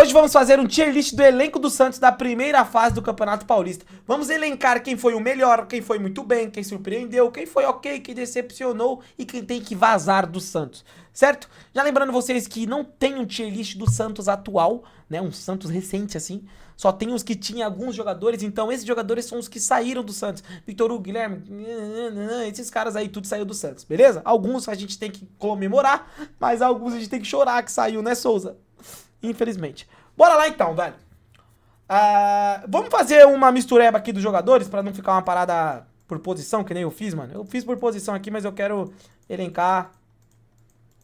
Hoje vamos fazer um tier list do elenco do Santos da primeira fase do Campeonato Paulista. Vamos elencar quem foi o melhor, quem foi muito bem, quem surpreendeu, quem foi ok, quem decepcionou e quem tem que vazar do Santos, certo? Já lembrando vocês que não tem um tier list do Santos atual, né? Um Santos recente assim. Só tem os que tinha alguns jogadores, então esses jogadores são os que saíram do Santos. Vitor Hugo, Guilherme, esses caras aí tudo saiu do Santos, beleza? Alguns a gente tem que comemorar, mas alguns a gente tem que chorar que saiu, né, Souza? Infelizmente. Bora lá então, velho. Vamos fazer uma mistureba aqui dos jogadores pra não ficar uma parada por posição, que nem eu fiz, mano. Eu fiz por posição aqui, mas eu quero elencar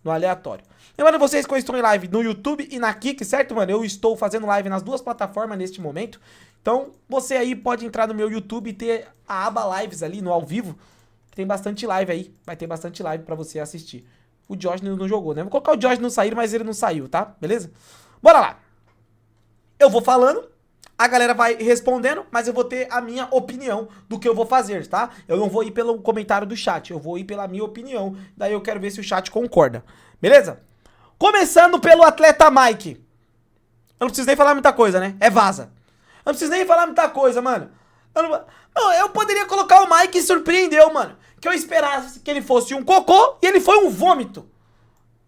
no aleatório. Lembrando vocês que eu estou em live no YouTube e na Kik, certo, mano? Eu estou fazendo live nas duas plataformas neste momento. Então, você aí pode entrar no meu YouTube e ter a aba Lives ali no ao vivo. Tem bastante live aí. Vai ter bastante live pra você assistir. O Josh não jogou, né? Vou colocar o Josh não sair, mas ele não saiu, tá? Beleza? Bora lá. Eu vou falando, a galera vai respondendo, mas eu vou ter a minha opinião do que eu vou fazer, tá? Eu não vou ir pelo comentário do chat, eu vou ir pela minha opinião. Daí eu quero ver se o chat concorda. Beleza? Começando pelo atleta Mike. Eu não preciso nem falar muita coisa, né? É vaza. Eu não preciso nem falar muita coisa, mano. Eu poderia colocar o Mike e surpreendeu, mano. Que eu esperasse que ele fosse um cocô e ele foi um vômito.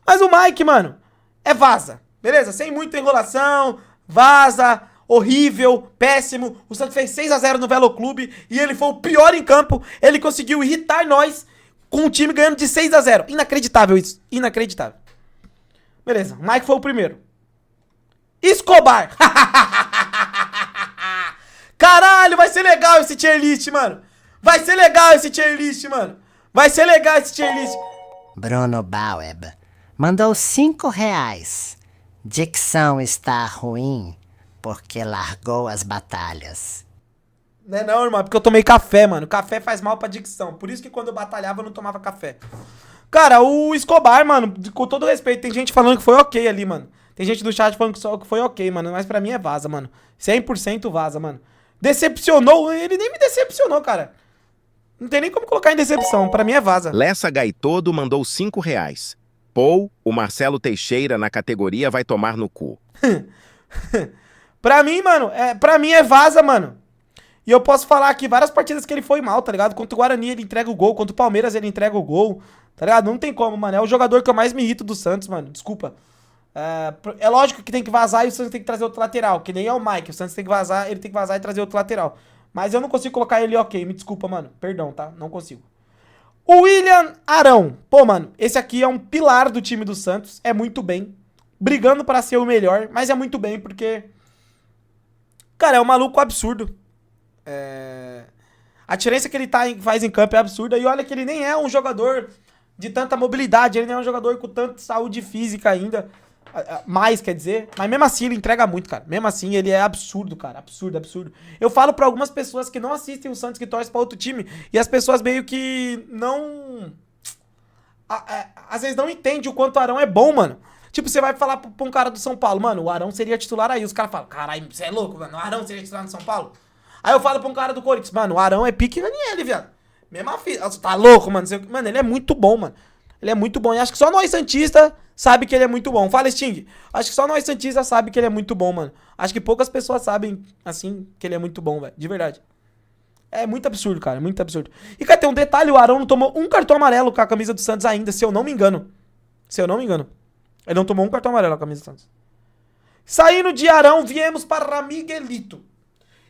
Mas o Mike, mano, é vaza. Beleza? Sem muita enrolação, vaza, horrível, péssimo. O Santos fez 6-0 no Velo Clube e ele foi o pior em campo. Ele conseguiu irritar nós com o time ganhando de 6-0. Inacreditável isso. Inacreditável. Beleza, o Mike foi o primeiro. Escobar. Caralho, vai ser legal esse tier list, mano. Vai ser legal esse tier list, mano. Vai ser legal esse tier list. Bruno Baueb mandou R$5. Dicção está ruim porque largou as batalhas. Não é não, irmão, é porque eu tomei café, mano. Café faz mal pra dicção. Por isso que quando eu batalhava eu não tomava café. Cara, o Escobar, mano, com todo respeito, tem gente falando que foi ok ali, mano. Tem gente do chat falando que foi ok, mano. Mas pra mim é vaza, mano. 100% vaza, mano. Decepcionou? Ele nem me decepcionou, cara. Não tem nem como colocar em decepção. Pra mim é vaza. Lessa Gaitodo mandou R$5. Paul, o Marcelo Teixeira na categoria vai tomar no cu. Pra mim, mano, pra mim é vaza, mano. E eu posso falar aqui várias partidas que ele foi mal, tá ligado? Contra o Guarani ele entrega o gol, contra o Palmeiras ele entrega o gol, tá ligado? Não tem como, mano. É o jogador que eu mais me irrito do Santos, mano. Desculpa. É lógico que tem que vazar e o Santos tem que trazer outro lateral, que nem é o Mike. O Santos tem que vazar, ele tem que vazar e trazer outro lateral. Mas eu não consigo colocar ele ok, me desculpa, mano. Perdão, tá? Não consigo. O William Arão. Pô, mano, esse aqui é um pilar do time do Santos. É muito bem. Brigando pra ser o melhor, mas é muito bem porque... Cara, é um maluco absurdo. A diferença que ele faz em campo é absurda. E olha que ele nem é um jogador de tanta mobilidade. Ele nem é um jogador com tanta saúde física ainda. Mais, quer dizer. Mas mesmo assim ele entrega muito, cara. Mesmo assim ele é absurdo, cara. Absurdo, absurdo. Eu falo pra algumas pessoas que não assistem o Santos, que torcem pra outro time. E as pessoas meio que não... às vezes não entendem o quanto o Arão é bom, mano. Tipo, você vai falar pra um cara do São Paulo, mano, o Arão seria titular aí. Os caras falam, caralho, você é louco, mano. O Arão seria titular no São Paulo? Aí eu falo pra um cara do Corinthians, mano, o Arão é pique Ranieri, viado. Mesma fita. Tá louco, mano. Mano, ele é muito bom, mano. Ele é muito bom. E acho que só nós santistas sabe que ele é muito bom. Fala, Sting. Acho que só nós santistas sabe que ele é muito bom, mano. Acho que poucas pessoas sabem, assim, que ele é muito bom, velho. De verdade. É muito absurdo, cara. Muito absurdo. E, cara, tem um detalhe. O Arão não tomou um cartão amarelo com a camisa do Santos ainda, se eu não me engano. Se eu não me engano. Ele não tomou um cartão amarelo com a camisa do Santos. Saindo de Arão, viemos para Miguelito.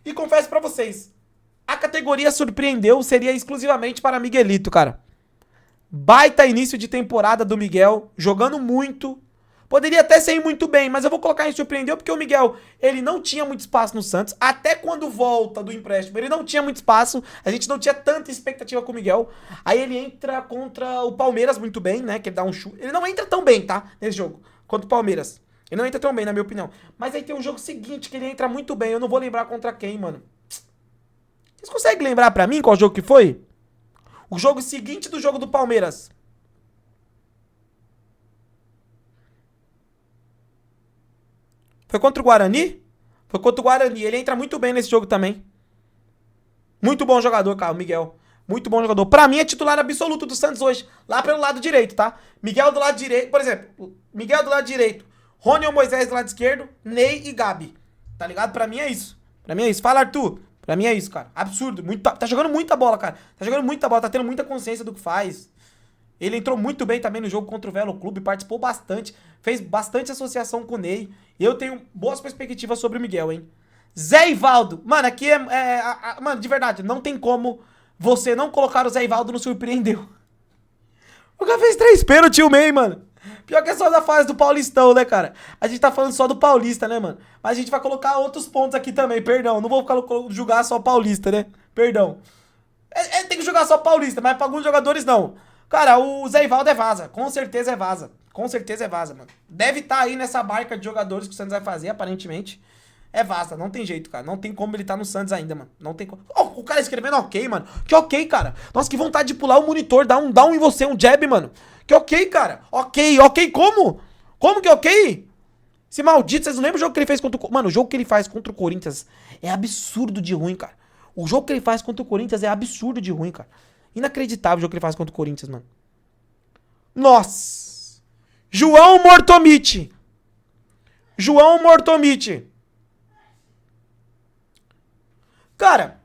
E confesso pra vocês, a categoria surpreendeu, seria exclusivamente para Miguelito, cara. Baita início de temporada do Miguel, jogando muito. Poderia até ser muito bem, mas eu vou colocar em surpreendeu porque o Miguel, ele não tinha muito espaço no Santos. Até quando volta do empréstimo, ele não tinha muito espaço. A gente não tinha tanta expectativa com o Miguel. Aí ele entra contra o Palmeiras muito bem, né? Que ele dá um chute. Ele não entra tão bem, tá? Nesse jogo, contra o Palmeiras. Ele não entra tão bem, na minha opinião. Mas aí tem um jogo seguinte que ele entra muito bem. Eu não vou lembrar contra quem, mano. Vocês conseguem lembrar pra mim qual jogo que foi? O jogo seguinte do jogo do Palmeiras. Foi contra o Guarani? Foi contra o Guarani. Ele entra muito bem nesse jogo também. Muito bom jogador, cara, o Miguel. Muito bom jogador. Pra mim é titular absoluto do Santos hoje. Lá pelo lado direito, tá? Miguel do lado direito, por exemplo. Miguel do lado direito. Rony ou Moisés do lado esquerdo, Ney e Gabi. Tá ligado? Pra mim é isso. Pra mim é isso. Fala, Arthur. Pra mim é isso, cara. Absurdo. Tá jogando muita bola, cara. Tá jogando muita bola, tá tendo muita consciência do que faz. Ele entrou muito bem também no jogo contra o Velo Clube, participou bastante, fez bastante associação com o Ney. E eu tenho boas perspectivas sobre o Miguel, hein? Zé Ivaldo. Mano, aqui mano, de verdade, não tem como você não colocar o Zé Ivaldo no surpreendeu. O cara fez 3 pênaltis, o May, mano. Pior que é só da fase do Paulistão, né, cara? A gente tá falando só do Paulista, né, mano? Mas a gente vai colocar outros pontos aqui também, perdão. Não vou julgar só Paulista, né? Perdão. Tem que jogar só Paulista, mas pra alguns jogadores não. Cara, o Zé Ivaldo é vaza. Com certeza é vaza. Com certeza é vaza, mano. Deve estar aí nessa barca de jogadores que o Santos vai fazer, aparentemente. É vaza. Não tem jeito, cara. Não tem como ele tá no Santos ainda, mano. Não tem como. Oh, o cara escrevendo ok, mano. Que ok, cara. Nossa, que vontade de pular o monitor. Dar um em você, um jab, mano. Que ok, cara. Ok como? Como que ok? Esse maldito, vocês não lembram o jogo que ele fez contra o... Mano, o jogo que ele faz contra o Corinthians é absurdo de ruim, cara. O jogo que ele faz contra o Corinthians é absurdo de ruim, cara. Inacreditável o jogo que ele faz contra o Corinthians, mano. Nossa. João Mortomite. Cara,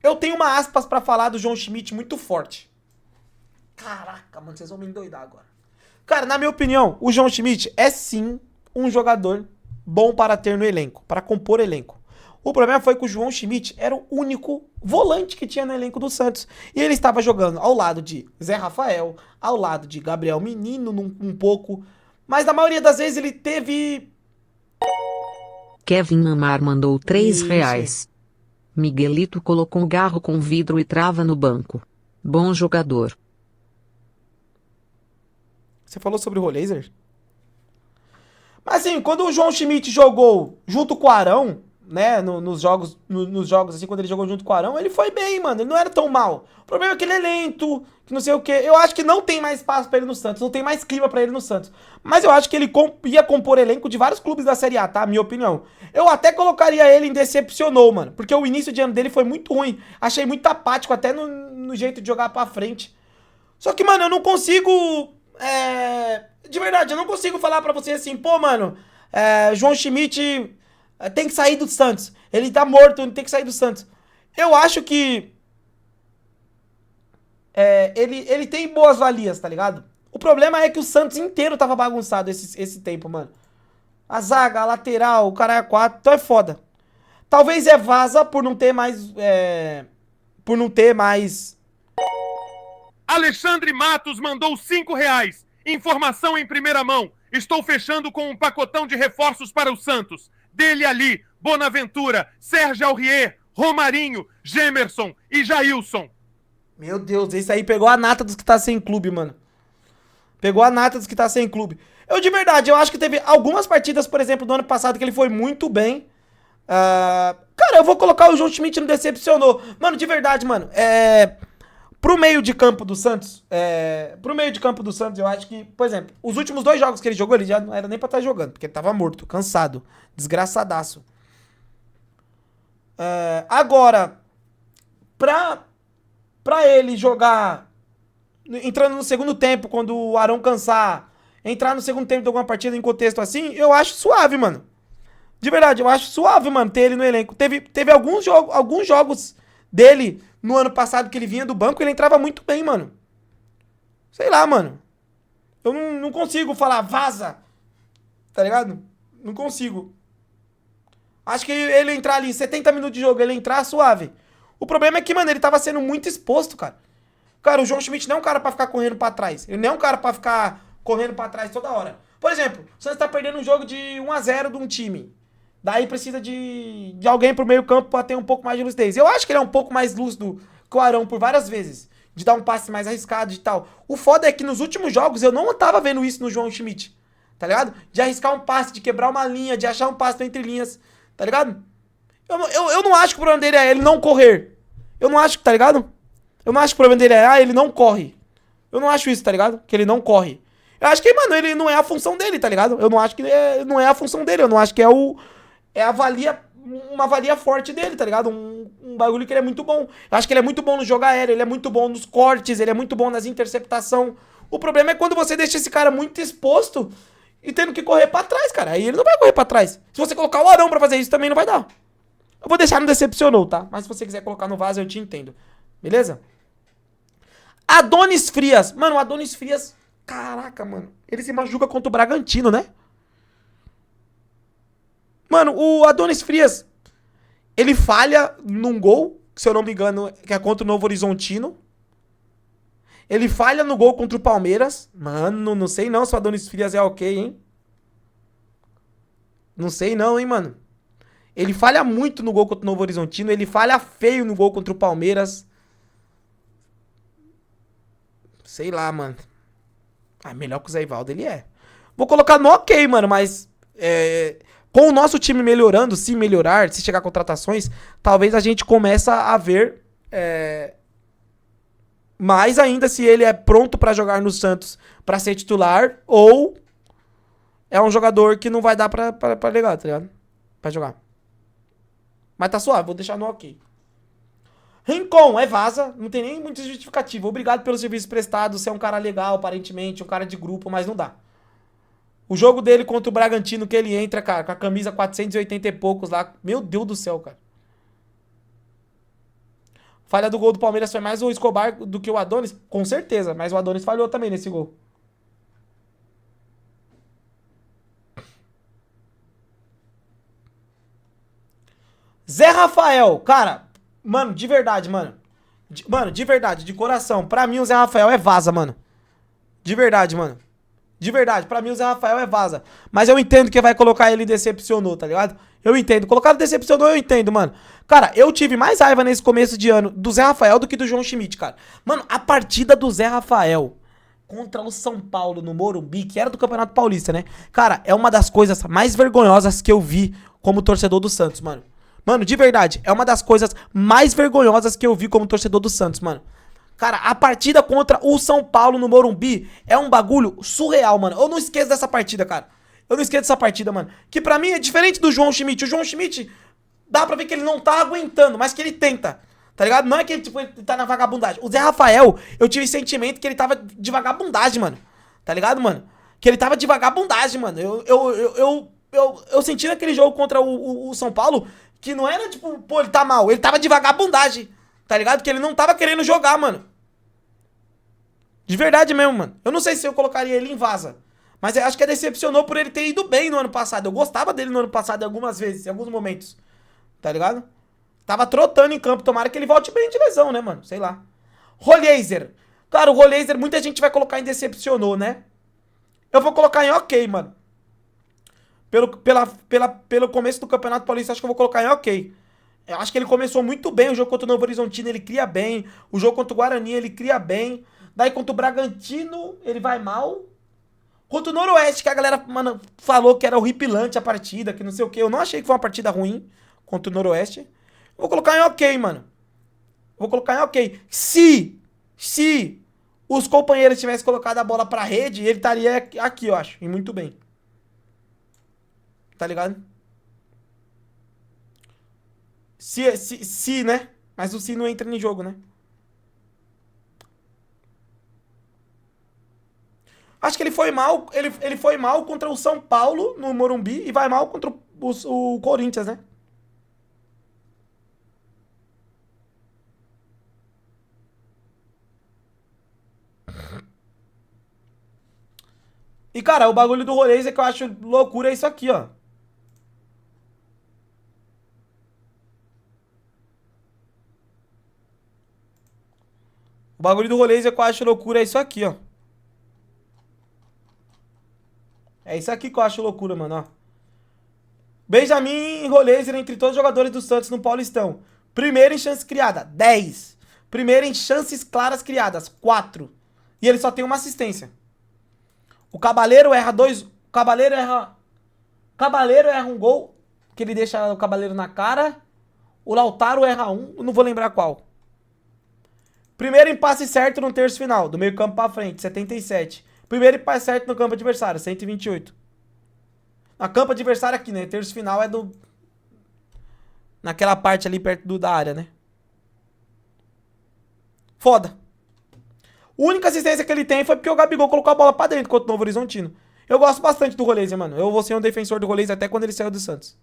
eu tenho uma aspas pra falar do João Schmidt muito forte. Caraca, mano, vocês vão me endoidar agora. Cara, na minha opinião, o João Schmidt é sim um jogador bom para ter no elenco, para compor elenco. O problema foi que o João Schmidt era o único volante que tinha no elenco do Santos. E ele estava jogando ao lado de Zé Rafael, ao lado de Gabriel Menino um pouco. Mas na maioria das vezes ele teve... Kevin Amar mandou R$3. Miguelito colocou um garro com vidro e trava no banco. Bom jogador. Você falou sobre o Rolaser? Mas assim, quando o João Schmidt jogou junto com o Arão, né, nos jogos assim, quando ele jogou junto com o Arão, ele foi bem, mano, ele não era tão mal. O problema é que ele é lento, que não sei o que. Eu acho que não tem mais espaço pra ele no Santos, não tem mais clima pra ele no Santos. Mas eu acho que ele ia compor elenco de vários clubes da Série A, tá? Minha opinião. Eu até colocaria ele em decepcionou, mano, porque o início de ano dele foi muito ruim. Achei muito apático, até no jeito de jogar pra frente. Só que, mano, eu não consigo... De verdade, eu não consigo falar pra você assim, pô, mano, João Schmidt... tem que sair do Santos. Ele tá morto, ele tem que sair do Santos. Eu acho que... ele tem boas valias, tá ligado? O problema é que o Santos inteiro tava bagunçado esse tempo, mano. A zaga, a lateral, o cara é 4, então é foda. Talvez vaza por não ter mais... Alexandre Matos mandou R$5. Informação em primeira mão. Estou fechando com um pacotão de reforços para o Santos. Dele ali, Bonaventura, Sérgio Aurier, Romarinho, Gemerson e Jailson. Meu Deus, esse aí pegou a nata dos que tá sem clube, mano. Pegou a nata dos que tá sem clube. Eu, de verdade, eu acho que teve algumas partidas, por exemplo, do ano passado, que ele foi muito bem. Cara, eu vou colocar o João Schmidt, não decepcionou. Mano, de verdade, mano, pro meio de campo do Santos, eu acho que, por exemplo, os últimos 2 jogos que ele jogou, ele já não era nem pra estar jogando, porque ele tava morto, cansado, desgraçadaço. Agora, pra ele jogar, entrando no segundo tempo, quando o Arão cansar, entrar no segundo tempo de alguma partida em contexto assim, eu acho suave, mano. De verdade, eu acho suave, mano, ter ele no elenco. Teve alguns jogos dele no ano passado que ele vinha do banco, ele entrava muito bem, mano. Sei lá, mano. Eu não consigo falar vaza. Tá ligado? Não consigo. Acho que ele entrar ali, 70 minutos de jogo, ele entrar suave. O problema é que, mano, ele tava sendo muito exposto, cara. Cara, o João Schmidt não é um cara pra ficar correndo pra trás. Ele não é um cara pra ficar correndo pra trás toda hora. Por exemplo, o Santos tá perdendo um jogo de 1-0 de um time. Daí precisa de alguém pro meio campo pra ter um pouco mais de lucidez. Eu acho que ele é um pouco mais lúcido que o Arão por várias vezes. De dar um passe mais arriscado e tal. O foda é que nos últimos jogos eu não tava vendo isso no João Schmidt. Tá ligado? De arriscar um passe, de quebrar uma linha, de achar um passe entre linhas. Tá ligado? Eu não acho que o problema dele é ele não correr. Eu não acho, tá ligado? Eu não acho que o problema dele é, ele não corre. Eu não acho isso, tá ligado? Que ele não corre. Eu acho que, mano, ele não é a função dele, tá ligado? Eu não acho que não é a função dele. Eu não acho que uma valia forte dele, tá ligado? Um bagulho que ele é muito bom. Eu acho que ele é muito bom no jogo aéreo, ele é muito bom nos cortes, ele é muito bom nas interceptações. O problema é quando você deixa esse cara muito exposto e tendo que correr pra trás, cara. Aí ele não vai correr pra trás. Se você colocar o Arão pra fazer isso, também não vai dar. Eu vou deixar no decepcionou, tá? Mas se você quiser colocar no vaso, eu te entendo. Beleza? Adonis Frias. Mano, o Adonis Frias... Caraca, mano. Ele se machuca contra o Bragantino, né? Mano, o Adonis Frias... Ele falha num gol, se eu não me engano, que é contra o Novo Horizontino. Ele falha no gol contra o Palmeiras. Mano, não sei não se o Adonis Frias é ok, hein? Não sei não, hein, mano. Ele falha muito no gol contra o Novo Horizontino. Ele falha feio no gol contra o Palmeiras. Sei lá, mano. Ah, melhor que o Zé Ivaldo ele é. Vou colocar no ok, mano, mas... com o nosso time melhorando, se melhorar, se chegar contratações, talvez a gente comece a ver... mais ainda se ele é pronto pra jogar no Santos pra ser titular, ou é um jogador que não vai dar pra ligar, tá ligado? Pra jogar. Mas tá suave, vou deixar no ok. Rincon, é vaza, não tem nem muita justificativa. Obrigado pelo serviço prestado, você é um cara legal, aparentemente, um cara de grupo, mas não dá. O jogo dele contra o Bragantino, que ele entra, cara, com a camisa 480 e poucos lá. Meu Deus do céu, cara. Falha do gol do Palmeiras foi mais o Escobar do que o Adonis? Com certeza, mas o Adonis falhou também nesse gol. Zé Rafael, cara, mano, de verdade, mano. Mano, de verdade, de coração. Pra mim o Zé Rafael é vaza, mano. De verdade, mano. De verdade, pra mim o Zé Rafael é vaza. Mas eu entendo que vai colocar ele decepcionou, tá ligado? Eu entendo. Colocar decepcionou, eu entendo, mano. Cara, eu tive mais raiva nesse começo de ano do Zé Rafael do que do João Schmidt, cara. Mano, a partida do Zé Rafael contra o São Paulo no Morumbi, que era do Campeonato Paulista, né? Cara, é uma das coisas mais vergonhosas que eu vi como torcedor do Santos, mano. Mano, de verdade, é uma das coisas mais vergonhosas que eu vi como torcedor do Santos, mano. Cara, a partida contra o São Paulo no Morumbi é um bagulho surreal, mano. Eu não esqueço dessa partida, cara. Eu não esqueço dessa partida, mano. Que pra mim é diferente do João Schmidt. O João Schmidt, dá pra ver que ele não tá aguentando, mas que ele tenta. Tá ligado? Não é que ele, tipo, ele tá na vagabundagem. O Zé Rafael, eu tive sentimento que ele tava de vagabundagem, mano. Tá ligado, mano? Que ele tava de vagabundagem, mano. Eu senti naquele jogo contra o São Paulo que não era, tipo, pô, ele tá mal. Ele tava de vagabundagem. Tá ligado? Que ele não tava querendo jogar, mano. De verdade mesmo, mano. Eu não sei se eu colocaria ele em vaza. Mas eu acho que decepcionou por ele ter ido bem no ano passado. Eu gostava dele no ano passado algumas vezes, em alguns momentos. Tá ligado? Tava trotando em campo. Tomara que ele volte bem de lesão, né, mano? Sei lá. Rolheiser. Cara, o Rolheiser muita gente vai colocar em decepcionou, né? Eu vou colocar em ok, mano. Pelo começo do Campeonato Paulista, acho que eu vou colocar em ok. Eu acho que ele começou muito bem. O jogo contra o Novo Horizontino, ele cria bem. O jogo contra o Guarani, ele cria bem. Daí contra o Bragantino, ele vai mal. Contra o Noroeste, que a galera, mano, falou que era horripilante a partida, que não sei o que. Eu não achei que foi uma partida ruim contra o Noroeste. Vou colocar em ok, mano. Vou colocar em ok. Se os companheiros tivessem colocado a bola pra rede, ele estaria aqui, eu acho. E muito bem. Tá ligado? Se, né? Mas o se não entra em jogo, né? Acho que ele foi mal. Ele foi mal contra o São Paulo no Morumbi e vai mal contra o Corinthians, né? E, cara, o bagulho do Rolês é que eu acho loucura é isso aqui, ó. O bagulho do Rolês é que eu acho loucura é isso aqui, ó. É isso aqui que eu acho loucura, mano, ó. Benjamin Rolês entre todos os jogadores do Santos no Paulistão. Primeiro em chance criada, 10. Primeiro em chances claras criadas, 4. E ele só tem uma assistência. O Cabaleiro erra 2. O Cabaleiro erra um gol, que ele deixa o Cabaleiro na cara. O Lautaro erra um, não vou lembrar qual. Primeiro em passe certo no terço final, do meio campo pra frente, 77. Primeiro em passe certo no campo adversário, 128. Na campo adversário aqui, né? Terço final é do... naquela parte ali perto da área, né? Foda. A única assistência que ele tem foi porque o Gabigol colocou a bola pra dentro contra o Novo Horizontino. Eu gosto bastante do Roleza, mano. Eu vou ser um defensor do Roleza até quando ele saiu do Santos.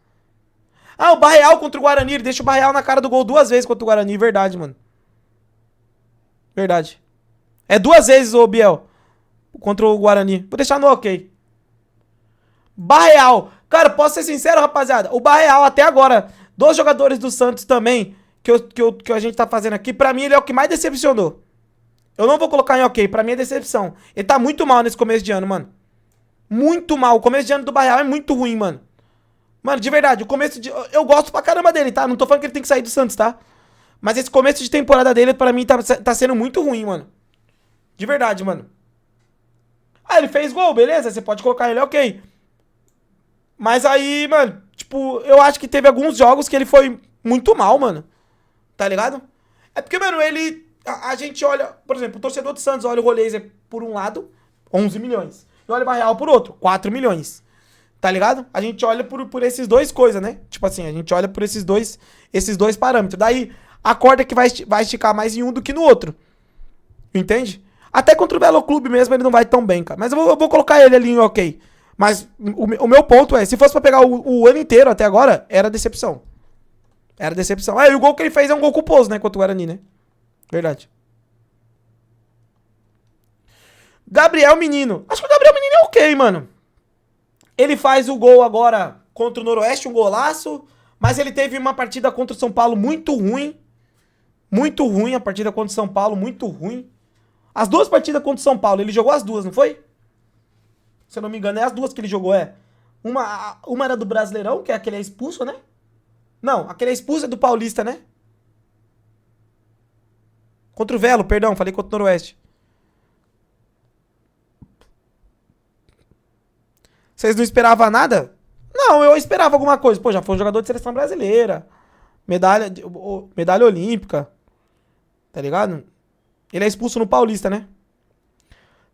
Ah, o Barreal contra o Guarani. Ele deixa o Barreal na cara do gol 2 vezes contra o Guarani. Verdade, mano. Verdade. É 2 vezes, ô Biel. Contra o Guarani. Vou deixar no ok. Barreal. Cara, posso ser sincero, rapaziada? O Barreal, até agora, dos jogadores do Santos também, que a gente tá fazendo aqui, pra mim ele é o que mais decepcionou. Eu não vou colocar em ok, pra mim é decepção. Ele tá muito mal nesse começo de ano, mano. Muito mal. O começo de ano do Barreal é muito ruim, mano. Mano, de verdade, o começo de... Eu gosto pra caramba dele, tá? Não tô falando que ele tem que sair do Santos, tá? Mas esse começo de temporada dele, pra mim, tá sendo muito ruim, mano. De verdade, mano. Ah, ele fez gol, beleza? Você pode colocar ele, ok. Mas aí, mano, tipo, eu acho que teve alguns jogos que ele foi muito mal, mano. Tá ligado? É porque, mano, ele... A gente olha... Por exemplo, o torcedor do Santos olha o Roleza por um lado, 11 milhões. E olha o Barreal por outro, 4 milhões. Tá ligado? A gente olha por esses dois coisas, né? Tipo assim, a gente olha por esses dois parâmetros. Daí, a corda que vai esticar mais em um do que no outro. Entende? Até contra o Velo Clube mesmo ele não vai tão bem, cara. Mas eu vou colocar ele ali em ok. Mas o meu ponto é, se fosse pra pegar o ano inteiro até agora, era decepção. Era decepção. Ah, e o gol que ele fez é um gol culposo, né? Contra o Guarani, né? Verdade. Gabriel Menino. Acho que o Gabriel Menino é ok, mano. Ele faz o gol agora contra o Noroeste, um golaço. Mas ele teve uma partida contra o São Paulo muito ruim. Muito ruim a partida contra o São Paulo, muito ruim. As duas partidas contra o São Paulo, ele jogou as duas, não foi? Se eu não me engano, é as duas que ele jogou, é. Uma era do Brasileirão, que é aquele expulso, né? Não, aquele expulso é do Paulista, né? Contra o Velo, perdão, falei contra o Noroeste. Vocês não esperavam nada? Não, eu esperava alguma coisa. Pô, já foi um jogador de seleção brasileira. Medalha olímpica. Tá ligado? Ele é expulso no Paulista, né?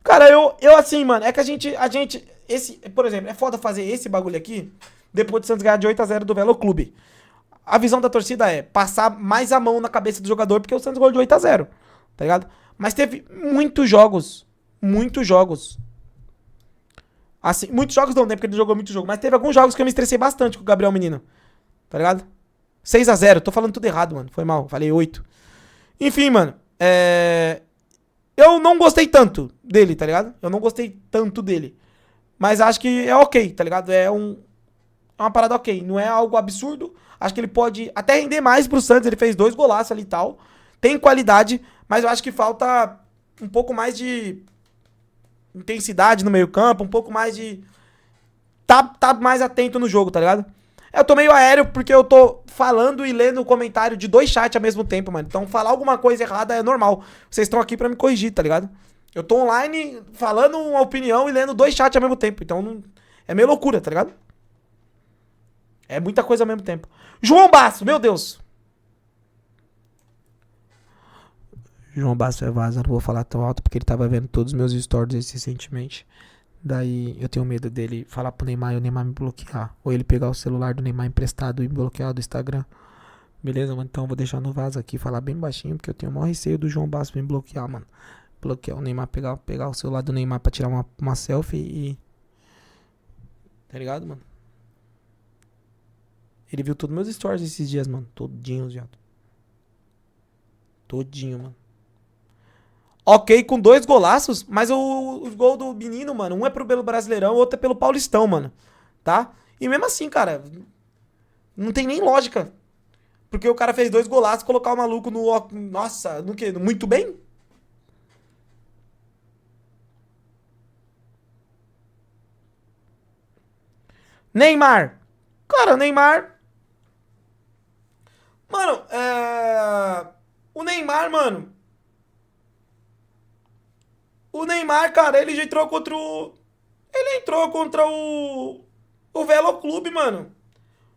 Cara, eu assim, mano, é que a gente, por exemplo, é foda fazer esse bagulho aqui depois de Santos ganhar de 8-0 do Velo Clube. A visão da torcida é passar mais a mão na cabeça do jogador porque o Santos ganhou de 8-0, tá ligado? Mas teve muitos jogos, assim, muitos jogos não, né, porque ele jogou muito jogo, mas teve alguns jogos que eu me estressei bastante com o Gabriel Menino, tá ligado? 6-0, tô falando tudo errado, mano, foi mal, falei 8. Enfim, mano, eu não gostei tanto dele, tá ligado? Eu não gostei tanto dele. Mas acho que é ok, tá ligado? É uma parada ok. Não é algo absurdo. Acho que ele pode até render mais pro Santos. Ele fez 2 golaços ali e tal. Tem qualidade, mas eu acho que falta um pouco mais de intensidade no meio campo. Um pouco mais de... Tá mais atento no jogo, tá ligado? Eu tô meio aéreo porque eu tô falando e lendo o comentário de 2 chats ao mesmo tempo, mano. Então falar alguma coisa errada é normal. Vocês estão aqui pra me corrigir, tá ligado? Eu tô online falando uma opinião e lendo 2 chats ao mesmo tempo. Então é meio loucura, tá ligado? É muita coisa ao mesmo tempo. João Basso, meu Deus. João Basso é vaza, não vou falar tão alto porque ele tava vendo todos os meus stories recentemente. Daí eu tenho medo dele falar pro Neymar e o Neymar me bloquear. Ou ele pegar o celular do Neymar emprestado e me bloquear do Instagram. Beleza, mano? Então eu vou deixar no vaso aqui, falar bem baixinho, porque eu tenho o maior receio do João Basso me bloquear, mano. Bloquear o Neymar, pegar o celular do Neymar pra tirar uma selfie e... Tá ligado, mano? Ele viu todos meus stories esses dias, mano. Todinho, viado. Todinho, mano. Ok, com 2 golaços, mas o gol do menino, mano, um é pelo Brasileirão, o outro é pelo Paulistão, mano. Tá? E mesmo assim, cara, não tem nem lógica. Porque o cara fez 2 golaços, colocar o maluco no... Nossa, no quê? Muito bem? Neymar. Cara, o Neymar... Mano, o Neymar, mano... O Neymar, cara, ele já entrou contra o... Ele entrou contra o Velo Clube, mano.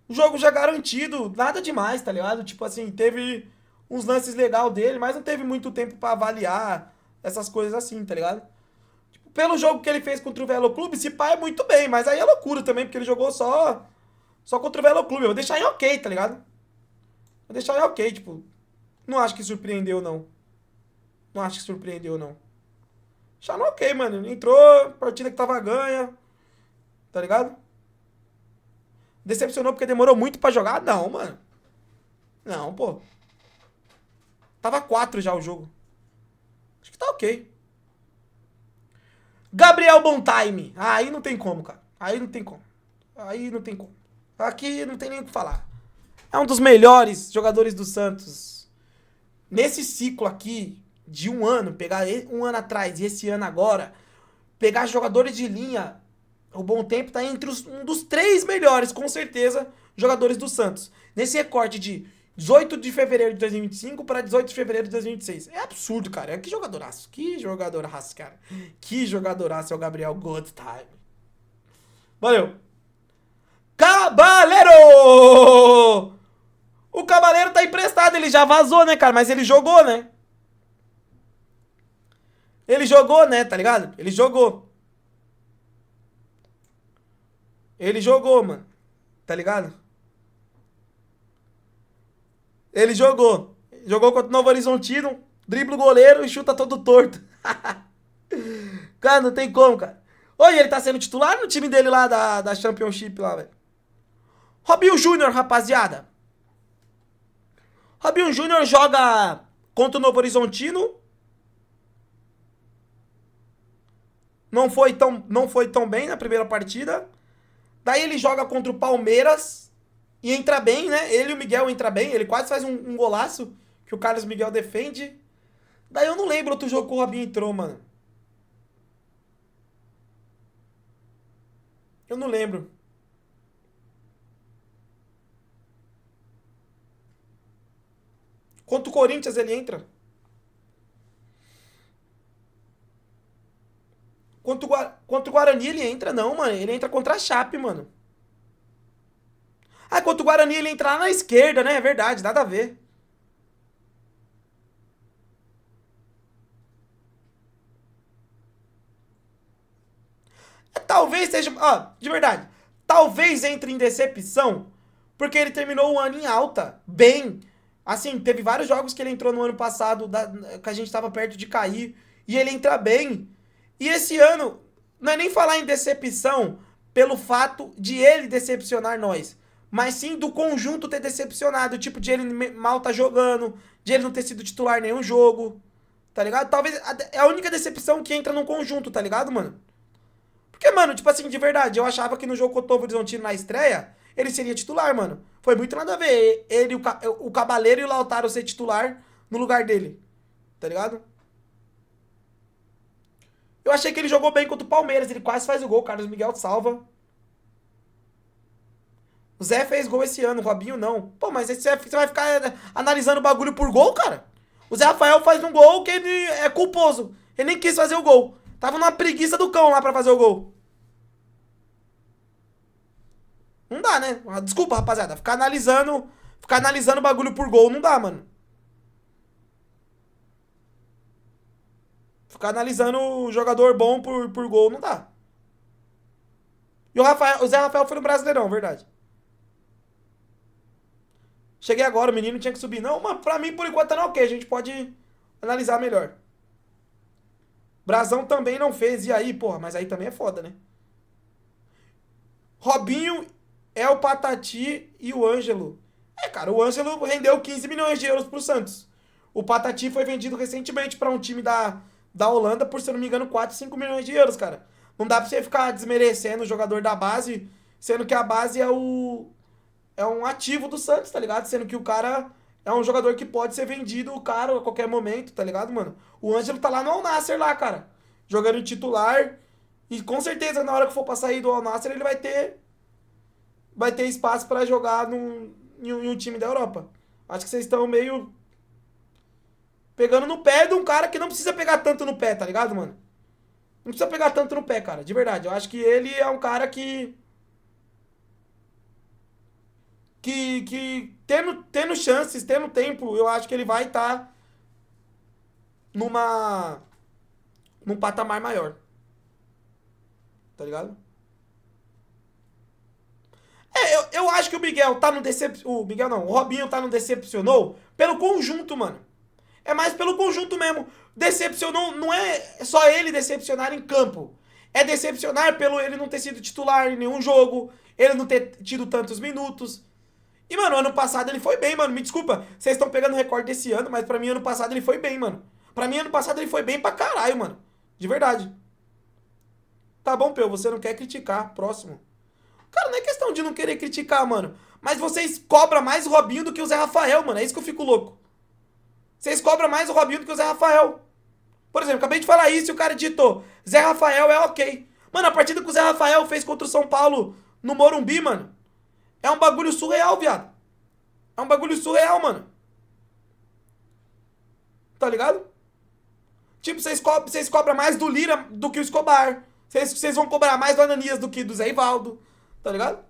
O jogo já garantido, nada demais, tá ligado? Tipo assim, teve uns lances legais dele, mas não teve muito tempo pra avaliar essas coisas assim, tá ligado? Tipo, pelo jogo que ele fez contra o Velo Clube, se pá é muito bem, mas aí é loucura também, porque ele jogou só contra o Velo Clube. Eu vou deixar em ok, tá ligado? Vou deixar em ok, tipo... Não acho que surpreendeu, não. Não. Já não ok, mano. Entrou, partida que tava ganha. Tá ligado? Decepcionou porque demorou muito pra jogar? Não, mano. Não, pô. Tava 4 já o jogo. Acho que tá ok. Gabriel Bontime. Aí não tem como, cara. Aí não tem como. Aí não tem como. Aqui não tem nem o que falar. É um dos melhores jogadores do Santos. Nesse ciclo aqui, de um ano, pegar um ano atrás e esse ano agora, pegar jogadores de linha, o Bom Tempo tá entre um dos 3 melhores, com certeza, jogadores do Santos. Nesse recorte de 18 de fevereiro de 2025 para 18 de fevereiro de 2026. É absurdo, cara. Que jogadoraço. Que jogadoraço, cara. Que jogadoraço é o Gabriel Goldtime. Valeu. Cabaleiro! O Cabaleiro tá emprestado. Ele já vazou, né, cara? Mas ele jogou, né? Ele jogou, né? Tá ligado? Ele jogou. Ele jogou, mano. Tá ligado? Ele jogou. Jogou contra o Novo Horizontino, dribla o goleiro e chuta todo torto. Cara, não tem como, cara. Oi, ele tá sendo titular no time dele lá da Championship lá, velho. Robinho Júnior, rapaziada. Robinho Júnior joga contra o Novo Horizontino. Não foi tão bem na primeira partida. Daí ele joga contra o Palmeiras. E entra bem, né? Ele e o Miguel entra bem. Ele quase faz um golaço que o Carlos Miguel defende. Daí eu não lembro outro jogo que o Robinho entrou, mano. Eu não lembro. Contra o Corinthians ele entra. Contra o Guarani ele entra, não, mano. Ele entra contra a Chape, mano. Ah, contra o Guarani ele entra lá na esquerda, né? É verdade, nada a ver. Talvez seja... Ó, de verdade. Talvez entre em decepção, porque ele terminou o ano em alta. Bem. Assim, teve vários jogos que ele entrou no ano passado, que a gente tava perto de cair. E ele entra bem. E esse ano, não é nem falar em decepção pelo fato de ele decepcionar nós. Mas sim do conjunto ter decepcionado. Tipo, de ele mal tá jogando. De ele não ter sido titular em nenhum jogo. Tá ligado? Talvez é a única decepção que entra num conjunto, tá ligado, mano? Porque, mano, tipo assim, de verdade, eu achava que no jogo contra o Novo Horizontino na estreia, ele seria titular, mano. Foi muito nada a ver ele, o Cabaleiro e o Lautaro ser titular no lugar dele. Tá ligado? Eu achei que ele jogou bem contra o Palmeiras. Ele quase faz o gol. O Carlos Miguel salva. O Zé fez gol esse ano, o Robinho não. Pô, mas você vai ficar analisando o bagulho por gol, cara? O Zé Rafael faz um gol que ele é culposo. Ele nem quis fazer o gol. Tava numa preguiça do cão lá pra fazer o gol. Não dá, né? Desculpa, rapaziada. Ficar analisando o bagulho por gol não dá, mano. Ficar analisando o jogador bom por gol não dá. E o Zé Rafael foi no Brasileirão, verdade. Cheguei agora, o menino tinha que subir. Não, mas pra mim, por enquanto, tá ok. A gente pode analisar melhor. Brazão também não fez. E aí, porra, mas aí também é foda, né? Robinho é o Patati e o Ângelo. É, cara, o Ângelo rendeu 15 milhões de euros pro Santos. O Patati foi vendido recentemente pra um time da Holanda por, se eu não me engano, 4, 5 milhões de euros, cara. Não dá pra você ficar desmerecendo o jogador da base, sendo que a base é um ativo do Santos, tá ligado? Sendo que o cara é um jogador que pode ser vendido caro a qualquer momento, tá ligado, mano? O Ângelo tá lá no Al Nassr lá, cara. Jogando titular. E com certeza, na hora que for pra sair do Al Nassr, ele vai ter espaço pra jogar em um time da Europa. Acho que vocês estão meio pegando no pé de um cara que não precisa pegar tanto no pé, tá ligado, mano? Não precisa pegar tanto no pé, cara. De verdade. Eu acho que ele é um cara que tendo chances, tendo tempo, eu acho que ele vai estar num patamar maior. Tá ligado? Eu acho que o Miguel tá no o Miguel não, o Robinho tá no decepcionou pelo conjunto, mano. É mais pelo conjunto mesmo. Decepcionou, não é só ele decepcionar em campo. É decepcionar pelo ele não ter sido titular em nenhum jogo, ele não ter tido tantos minutos. E, mano, ano passado ele foi bem, mano. Me desculpa, vocês estão pegando o recorde desse ano, mas pra mim, ano passado ele foi bem, mano. Pra mim, ano passado ele foi bem pra caralho, mano. De verdade. Tá bom, Peu, você não quer criticar. Próximo. Cara, não é questão de não querer criticar, mano. Mas vocês cobram mais o Robinho do que o Zé Rafael, mano. É isso que eu fico louco. Vocês cobram mais o Robinho do que o Zé Rafael. Por exemplo, acabei de falar isso e o cara digitou: Zé Rafael é ok. Mano, a partida que o Zé Rafael fez contra o São Paulo no Morumbi, mano, é um bagulho surreal, viado. É um bagulho surreal, mano. Tá ligado? Tipo, vocês cobram mais do Lira do que o Escobar. Vocês vão cobrar mais do Ananias do que do Zé Ivaldo. Tá ligado?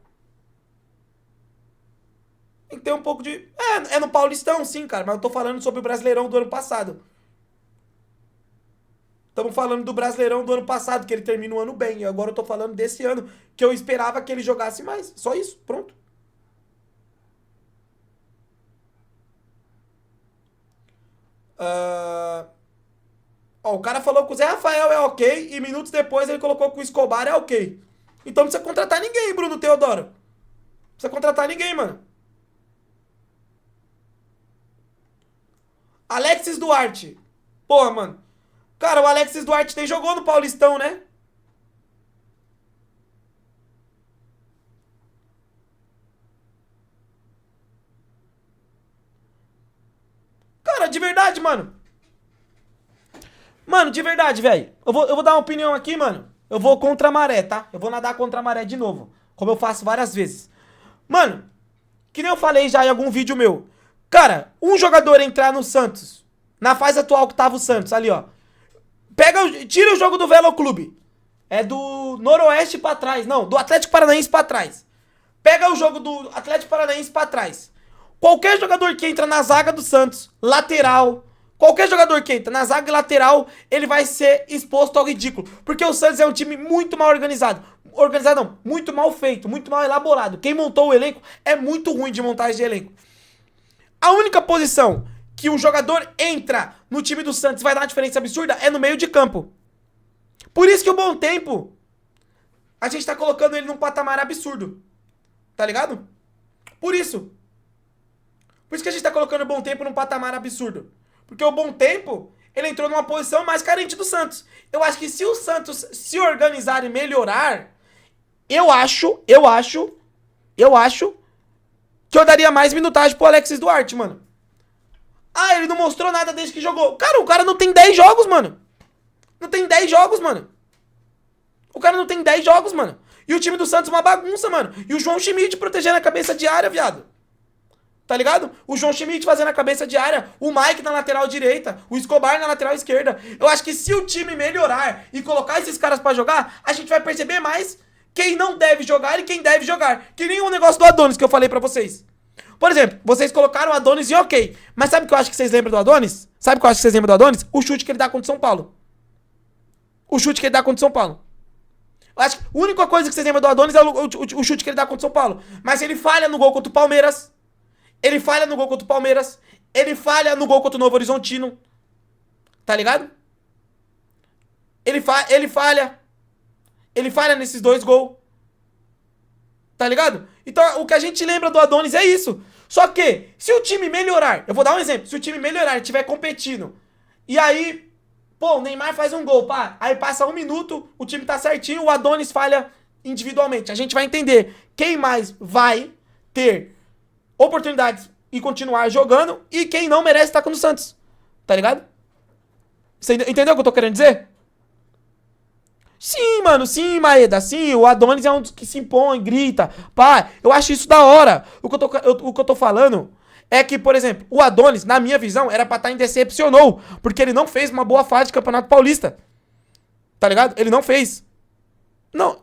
Tem que ter um pouco de... É no Paulistão, sim, cara. Mas eu tô falando sobre o Brasileirão do ano passado. Estamos falando do Brasileirão do ano passado, que ele termina o ano bem. E agora eu tô falando desse ano, que eu esperava que ele jogasse mais. Só isso, pronto. Ó, o cara falou que o Zé Rafael é ok e minutos depois ele colocou que o Escobar é ok. Então não precisa contratar ninguém, Bruno Teodoro. Não precisa contratar ninguém, mano. Alexis Duarte. Porra, mano. Cara, o Alexis Duarte nem jogou no Paulistão, né? Cara, de verdade, mano. Mano, de verdade, velho. Eu vou dar uma opinião aqui, mano. Eu vou contra a maré, tá? Eu vou nadar contra a maré de novo. Como eu faço várias vezes. Mano, que nem eu falei já em algum vídeo meu. Cara, um jogador entrar no Santos, na fase atual que tava o Santos, ali, ó. Tira o jogo do Velo Clube. É do Noroeste pra trás. Não, do Atlético Paranaense pra trás. Pega o jogo do Atlético Paranaense pra trás. Qualquer jogador que entra na zaga do Santos, lateral, qualquer jogador que entra na zaga lateral, ele vai ser exposto ao ridículo. Porque o Santos é um time muito mal organizado. Organizado não, muito mal feito, muito mal elaborado. Quem montou o elenco é muito ruim de montagem de elenco. A única posição que um jogador entra no time do Santos vai dar uma diferença absurda é no meio de campo. Por isso que o Bom Tempo, a gente tá colocando ele num patamar absurdo. Tá ligado? Por isso. Por isso que a gente tá colocando o Bom Tempo num patamar absurdo. Porque o Bom Tempo, ele entrou numa posição mais carente do Santos. Eu acho que se o Santos se organizar e melhorar, eu acho que eu daria mais minutagem pro Alexis Duarte, mano. Ah, ele não mostrou nada desde que jogou. Cara, o cara não tem 10 jogos, mano. Não tem 10 jogos, mano. O cara não tem 10 jogos, mano. E o time do Santos é uma bagunça, mano. E o João Schmidt protegendo a cabeça de área, viado. Tá ligado? O João Schmidt fazendo a cabeça de área. O Mike na lateral direita. O Escobar na lateral esquerda. Eu acho que se o time melhorar e colocar esses caras pra jogar, a gente vai perceber mais quem não deve jogar e quem deve jogar. Que nem o negócio do Adonis que eu falei pra vocês. Por exemplo, vocês colocaram o Adonis em ok. Mas sabe o que eu acho que vocês lembram do Adonis? Sabe o que eu acho que vocês lembram do Adonis? O chute que ele dá contra o São Paulo. O chute que ele dá contra o São Paulo. Eu acho que a única coisa que vocês lembram do Adonis é o chute que ele dá contra o São Paulo. Mas ele falha no gol contra o Palmeiras. Ele falha no gol contra o Palmeiras. Ele falha no gol contra o Novo Horizontino. Tá ligado? Ele falha. Ele falha nesses 2 gols. Tá ligado? Então, o que a gente lembra do Adonis é isso. Só que, se o time melhorar, eu vou dar um exemplo. Se o time melhorar e estiver competindo, e aí, pô, o Neymar faz um gol, pá, aí passa 1 minuto, o time tá certinho, o Adonis falha individualmente. A gente vai entender quem mais vai ter oportunidades e continuar jogando e quem não merece estar com o Santos. Tá ligado? Você entendeu o que eu tô querendo dizer? Sim, mano, sim, Maeda, sim, o Adonis é um dos que se impõe, grita, pá, eu acho isso da hora. O que eu tô falando é que, por exemplo, o Adonis, na minha visão, era pra estar em decepcionou, porque ele não fez uma boa fase de Campeonato Paulista. Tá ligado? Ele não fez. Não,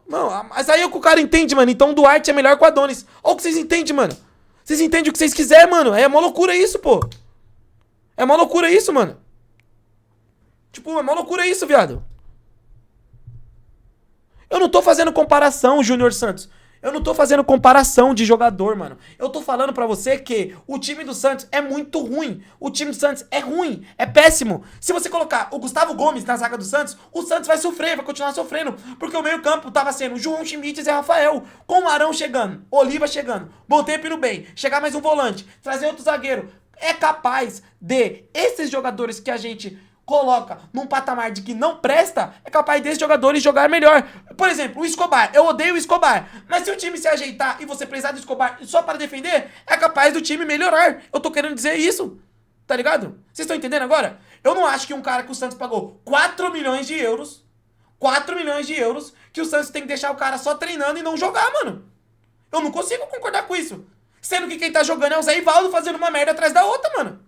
mas aí é o que o cara entende, mano. Então o Duarte é melhor que o Adonis. Olha o que vocês entendem, mano. Vocês entendem o que vocês quiserem, mano. É uma loucura isso, pô. É uma loucura isso, mano. Tipo, é uma loucura isso, viado. Eu não tô fazendo comparação, Júnior Santos. Eu não tô fazendo comparação de jogador, mano. Eu tô falando pra você que o time do Santos é muito ruim. O time do Santos é ruim, é péssimo. Se você colocar o Gustavo Gomes na zaga do Santos, o Santos vai sofrer, vai continuar sofrendo. Porque o meio-campo tava sendo João Schmidt e Zé Rafael. Com o Arão chegando, Oliva chegando, Bontempo no bem, chegar mais um volante, trazer outro zagueiro. É capaz de esses jogadores que a gente coloca num patamar de que não presta, é capaz desses jogadores jogar melhor. Por exemplo, o Escobar. Eu odeio o Escobar. Mas se o time se ajeitar e você precisar do Escobar só para defender, é capaz do time melhorar. Eu tô querendo dizer isso. Tá ligado? Vocês estão entendendo agora? Eu não acho que um cara que o Santos pagou 4 milhões de euros, 4 milhões de euros, que o Santos tem que deixar o cara só treinando e não jogar, mano. Eu não consigo concordar com isso. Sendo que quem tá jogando é o Zé Ivaldo fazendo uma merda atrás da outra, mano.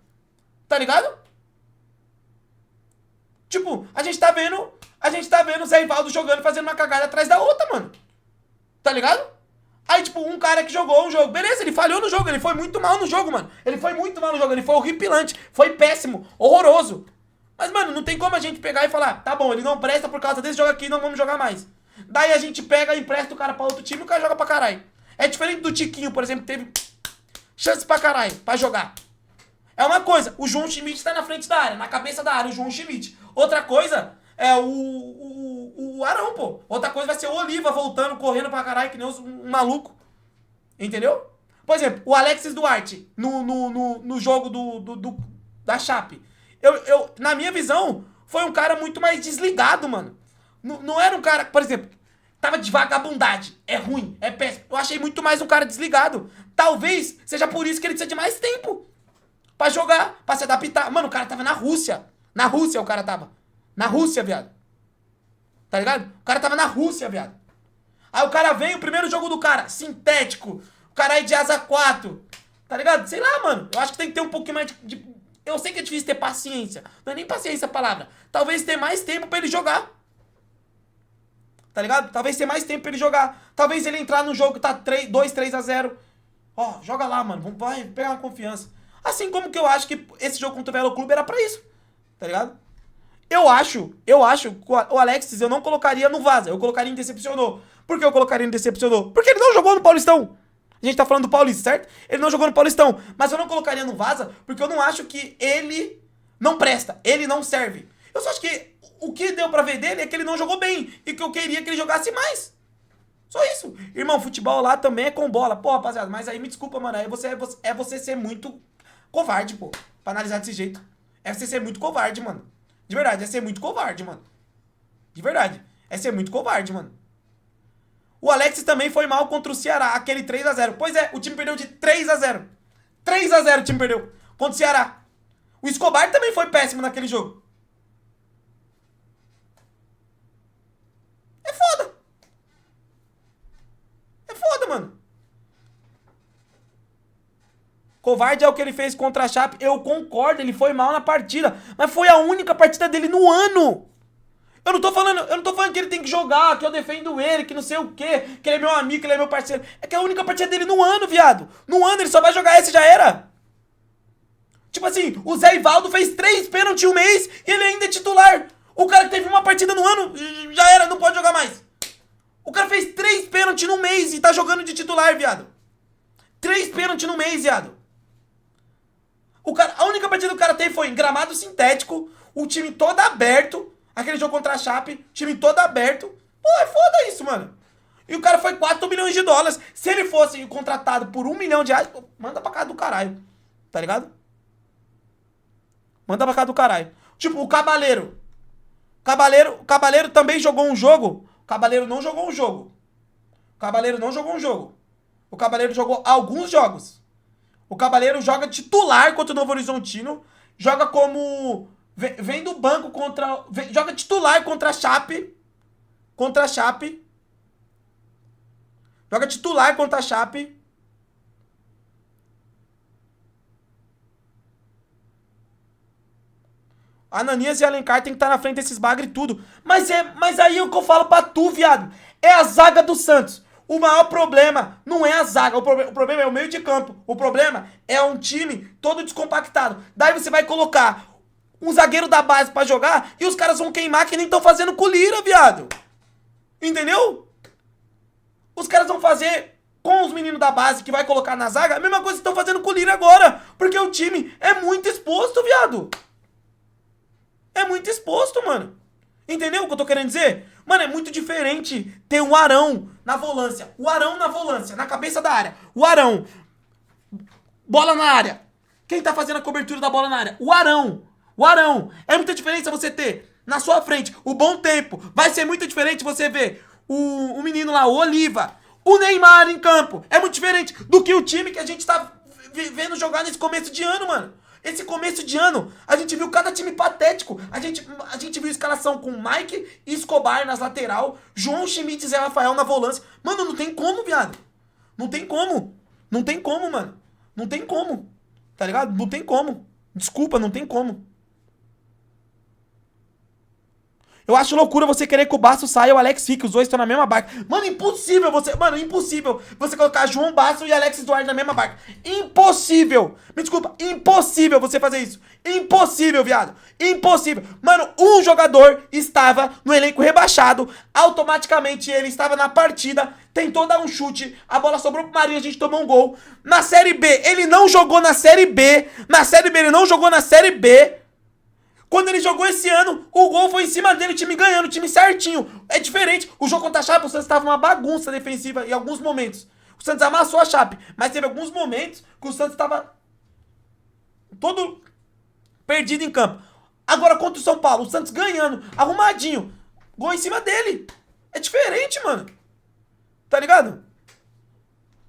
Tá ligado? Tipo, a gente tá vendo o Zé Ivaldo jogando, fazendo uma cagada atrás da outra, mano. Tá ligado? Aí, tipo, um cara que jogou um jogo, beleza, ele falhou no jogo, ele foi muito mal no jogo, mano. Ele foi muito mal no jogo, ele foi horripilante, foi péssimo, horroroso. Mas, mano, não tem como a gente pegar e falar, tá bom, ele não presta por causa desse jogo aqui, não vamos jogar mais. Daí a gente pega e empresta o cara pra outro time e o cara joga pra caralho. É diferente do Tiquinho, por exemplo, que teve chance pra caralho pra jogar. É uma coisa, o João Schmidt tá na frente da área, na cabeça da área, o João Schmidt. Outra coisa é o Arão, pô. Outra coisa vai ser o Oliva voltando, correndo pra caralho, que nem um maluco. Entendeu? Por exemplo, o Alexis Duarte no jogo da Chape. Na minha visão, foi um cara muito mais desligado, mano. Não era um cara, por exemplo, tava de vagabundagem. É ruim, é péssimo. Eu achei muito mais um cara desligado. Talvez seja por isso que ele precisa de mais tempo pra jogar, pra se adaptar. Mano, o cara tava na Rússia. Na Rússia o cara tava. Na Rússia, viado. Tá ligado? O cara tava na Rússia, viado. Aí o cara vem, o primeiro jogo do cara, sintético. O cara aí de asa 4. Tá ligado? Sei lá, mano. Eu acho que tem que ter um pouquinho mais de... Eu sei que é difícil ter paciência. Não é nem paciência a palavra. Talvez ter mais tempo pra ele jogar. Tá ligado? Talvez ter mais tempo pra ele jogar. Talvez ele entrar no jogo que tá 2-3-0. Ó, joga lá, mano. Vai pegar uma confiança. Assim como que eu acho que esse jogo contra o Velo Clube era pra isso. Tá ligado? Eu acho que o Alexis eu não colocaria no Vaza. Eu colocaria em decepcionou. Por que eu colocaria em decepcionou? Porque ele não jogou no Paulistão. A gente tá falando do Paulista, certo? Ele não jogou no Paulistão. Mas eu não colocaria no Vaza porque eu não acho que ele não presta. Ele não serve. Eu só acho que o que deu pra ver dele é que ele não jogou bem. E que eu queria que ele jogasse mais. Só isso. Irmão, futebol lá também é com bola. Pô, rapaziada, mas aí me desculpa, mano. Aí você ser muito covarde, pô. Pra analisar desse jeito. É você ser muito covarde, mano. De verdade, é ser muito covarde, mano. De verdade. É ser muito covarde, mano. O Alexis também foi mal contra o Ceará, aquele 3-0. Pois é, o time perdeu de 3-0. 3-0 o time perdeu contra o Ceará. O Escobar também foi péssimo naquele jogo. É foda. É foda, mano. Covarde é o que ele fez contra a Chape. Eu concordo, ele foi mal na partida. Mas foi a única partida dele no ano. Eu não tô falando que ele tem que jogar, que eu defendo ele, que não sei o quê, que ele é meu amigo, que ele é meu parceiro. É que é a única partida dele no ano, viado. No ano ele só vai jogar esse, já era. Tipo assim, o Zé Ivaldo fez 3 pênaltis em um mês e ele ainda é titular. O cara que teve uma partida no ano, já era, não pode jogar mais. O cara fez 3 pênaltis no mês e tá jogando de titular, viado. 3 pênaltis no mês, viado. A única partida que o cara teve foi em gramado sintético, o time todo aberto, aquele jogo contra a Chape, time todo aberto. Pô, é foda isso, mano. E o cara foi 4 milhões de dólares. Se ele fosse contratado por 1 milhão de reais, pô, manda pra casa do caralho. Tá ligado? Manda pra casa do caralho. Tipo, o Cabaleiro. O Cabaleiro também jogou um jogo. O Cabaleiro não jogou um jogo. O Cabaleiro não jogou um jogo. O Cabaleiro jogou alguns jogos. O Cabaleiro joga titular contra o Novo Horizontino. Joga como... Vem do banco contra... Joga titular contra a Chape. Contra a Chape. Joga titular contra a Chape. Ananias e Alencar tem que estar na frente desses bagre e tudo. Mas aí é o que eu falo pra tu, viado. É a zaga do Santos. O maior problema não é a zaga, o problema é o meio de campo. O problema é um time todo descompactado. Daí você vai colocar um zagueiro da base pra jogar e os caras vão queimar que nem estão fazendo com o Lira, viado. Entendeu? Os caras vão fazer com os meninos da base que vai colocar na zaga, a mesma coisa que estão fazendo com o Lira agora. Porque o time é muito exposto, viado. É muito exposto, mano. Entendeu o que eu tô querendo dizer? Mano, é muito diferente ter um Arão na volância. O Arão na volância, na cabeça da área. O Arão. Bola na área. Quem tá fazendo a cobertura da bola na área? O Arão. O Arão. É muita diferença você ter na sua frente o Bom Tempo. Vai ser muito diferente você ver o menino lá, o Oliva, o Neymar em campo. É muito diferente do que o time que a gente tá vendo jogar nesse começo de ano, mano. Esse começo de ano, a gente viu cada time patético. A gente viu escalação com Mike e Escobar nas lateral, João Schmidt e Zé Rafael na volância. Mano, não tem como, viado. Não tem como. Não tem como, mano. Não tem como. Tá ligado? Não tem como. Desculpa, não tem como. Eu acho loucura você querer que o Basso saia e o Alex fique. Os dois estão na mesma barca. Mano, impossível você... Mano, impossível você colocar João Basso e Alex Duarte na mesma barca. Impossível. Me desculpa. Impossível você fazer isso. Impossível, viado. Impossível. Mano, um jogador estava no elenco rebaixado. Automaticamente ele estava na partida. Tentou dar um chute. A bola sobrou pro Marinho. A gente tomou um gol. Na Série B, ele não jogou na Série B. Na Série B, ele não jogou na Série B. Quando ele jogou esse ano, o gol foi em cima dele, o time ganhando, o time certinho. É diferente. O jogo contra a Chape, o Santos estava uma bagunça defensiva em alguns momentos. O Santos amassou a Chape, mas teve alguns momentos que o Santos estava todo perdido em campo. Agora contra o São Paulo, o Santos ganhando, arrumadinho. Gol em cima dele. É diferente, mano. Tá ligado?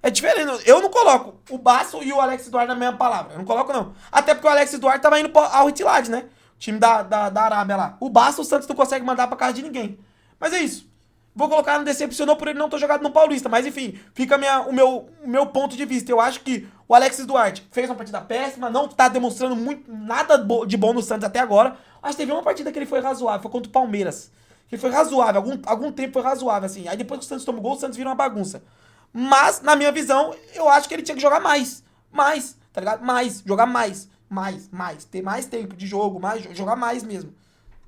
É diferente. Eu não coloco o Basso e o Alex Duarte na mesma palavra. Eu não coloco, não. Até porque o Alex Duarte tava indo ao Itilade, né? Time da Arábia lá. O Basso, o Santos não consegue mandar pra casa de ninguém. Mas é isso. Vou colocar, não decepcionou por ele não ter jogado no Paulista. Mas enfim, fica o meu ponto de vista. Eu acho que o Alex Duarte fez uma partida péssima, não tá demonstrando nada de bom no Santos até agora. Acho que teve uma partida que ele foi razoável, foi contra o Palmeiras. Ele foi razoável, algum tempo foi razoável, assim. Aí depois que o Santos tomou gol, o Santos vira uma bagunça. Mas, na minha visão, eu acho que ele tinha que jogar mais. Mais, tá ligado? Mais, jogar mais. Mais. Ter mais tempo de jogo, jogar mais mesmo.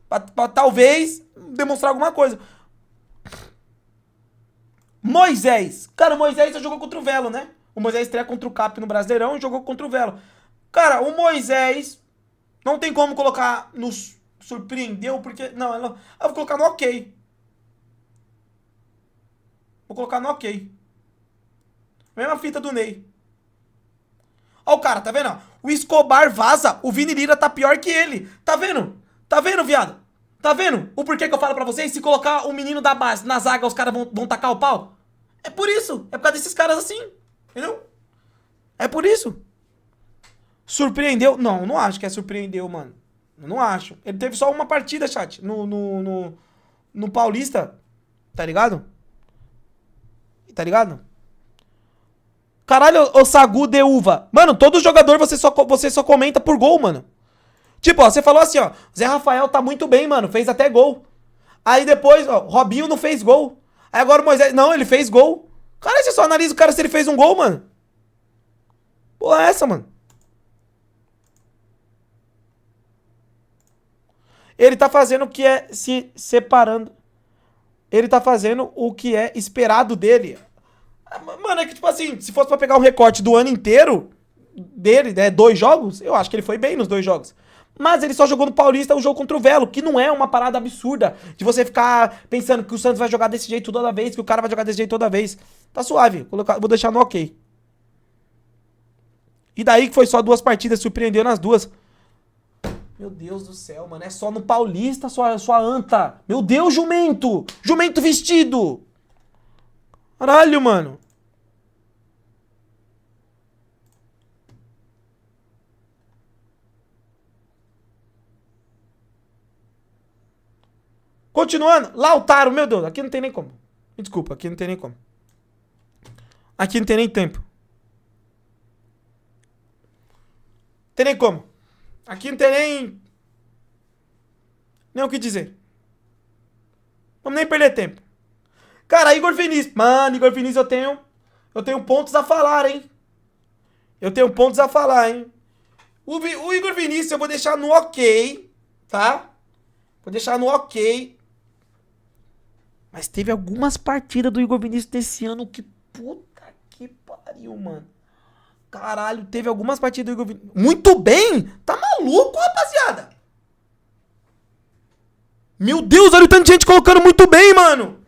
Pra talvez demonstrar alguma coisa. Moisés. Cara, o Moisés já jogou contra o Velo, né? O Moisés estreia contra o Cap no Brasileirão e jogou contra o Velo. Cara, o Moisés não tem como colocar no surpreendeu, porque... Não, eu vou colocar no ok. Vou colocar no ok. Mesma fita do Ney. Ó o cara, tá vendo? O Escobar vaza, o Vini Lira tá pior que ele. Tá vendo? Tá vendo, viado? Tá vendo o porquê que eu falo pra vocês? Se colocar o menino da base na zaga, os caras vão tacar o pau? É por isso. É por causa desses caras assim. Entendeu? É por isso. Surpreendeu? Não, não acho que é surpreendeu, mano. Eu não acho. Ele teve só uma partida, chat, no Paulista. Tá ligado? Tá ligado? Caralho, o Sagu de uva. Mano, todo jogador você só comenta por gol, mano. Tipo, ó, você falou assim, ó. Zé Rafael tá muito bem, mano. Fez até gol. Aí depois, ó, Robinho não fez gol. Aí agora o Moisés... Não, ele fez gol. Cara, você só analisa o cara se ele fez um gol, mano. Porra, é essa, mano? Ele tá fazendo o que é se separando. Ele tá fazendo o que é esperado dele. Mano, é que tipo assim, se fosse pra pegar um recorte do ano inteiro dele, né, 2 jogos, eu acho que ele foi bem nos 2 jogos. Mas ele só jogou no Paulista um jogo contra o Velo, que não é uma parada absurda de você ficar pensando que o Santos vai jogar desse jeito toda vez, que o cara vai jogar desse jeito toda vez. Tá suave, vou deixar no ok. E daí que foi só 2 partidas, surpreendeu nas 2. Meu Deus do céu, mano, é só no Paulista, sua anta. Meu Deus, jumento! Jumento vestido! Caralho, mano. Continuando. Lautaro, meu Deus. Aqui não tem nem como. Me desculpa, aqui não tem nem como. Aqui não tem nem tempo. Não tem nem como. Aqui não tem nem o que dizer. Vamos nem perder tempo. Cara, Igor Vinícius. Mano, Igor Vinícius eu tenho pontos a falar, hein? Eu tenho pontos a falar, hein? O Igor Vinícius eu vou deixar no ok, tá? Vou deixar no ok. Mas teve algumas partidas do Igor Vinícius desse ano que... Puta que que pariu, mano. Caralho, teve algumas partidas do Igor Vinícius. Muito bem? Tá maluco, rapaziada? Meu Deus, olha o tanto de gente colocando muito bem, mano.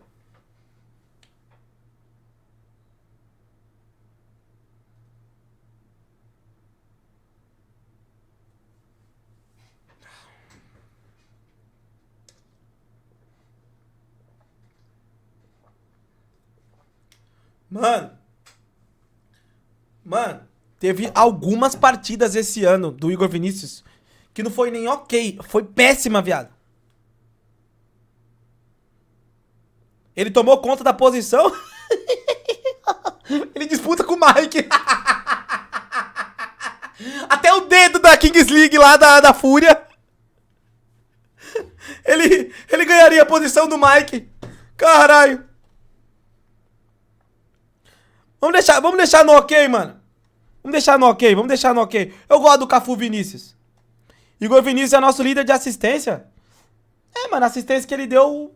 Mano, teve algumas partidas esse ano do Igor Vinícius que não foi nem ok, foi péssima, viado. Ele tomou conta da posição. Ele disputa com o Mike. Até o dedo da Kings League lá da Fúria. Ele ganharia a posição do Mike. Caralho. Vamos deixar no ok, mano. Vamos deixar no ok. Eu gosto do Cafu Vinícius. Igor Vinícius é nosso líder de assistência. É, mano, a assistência que ele deu...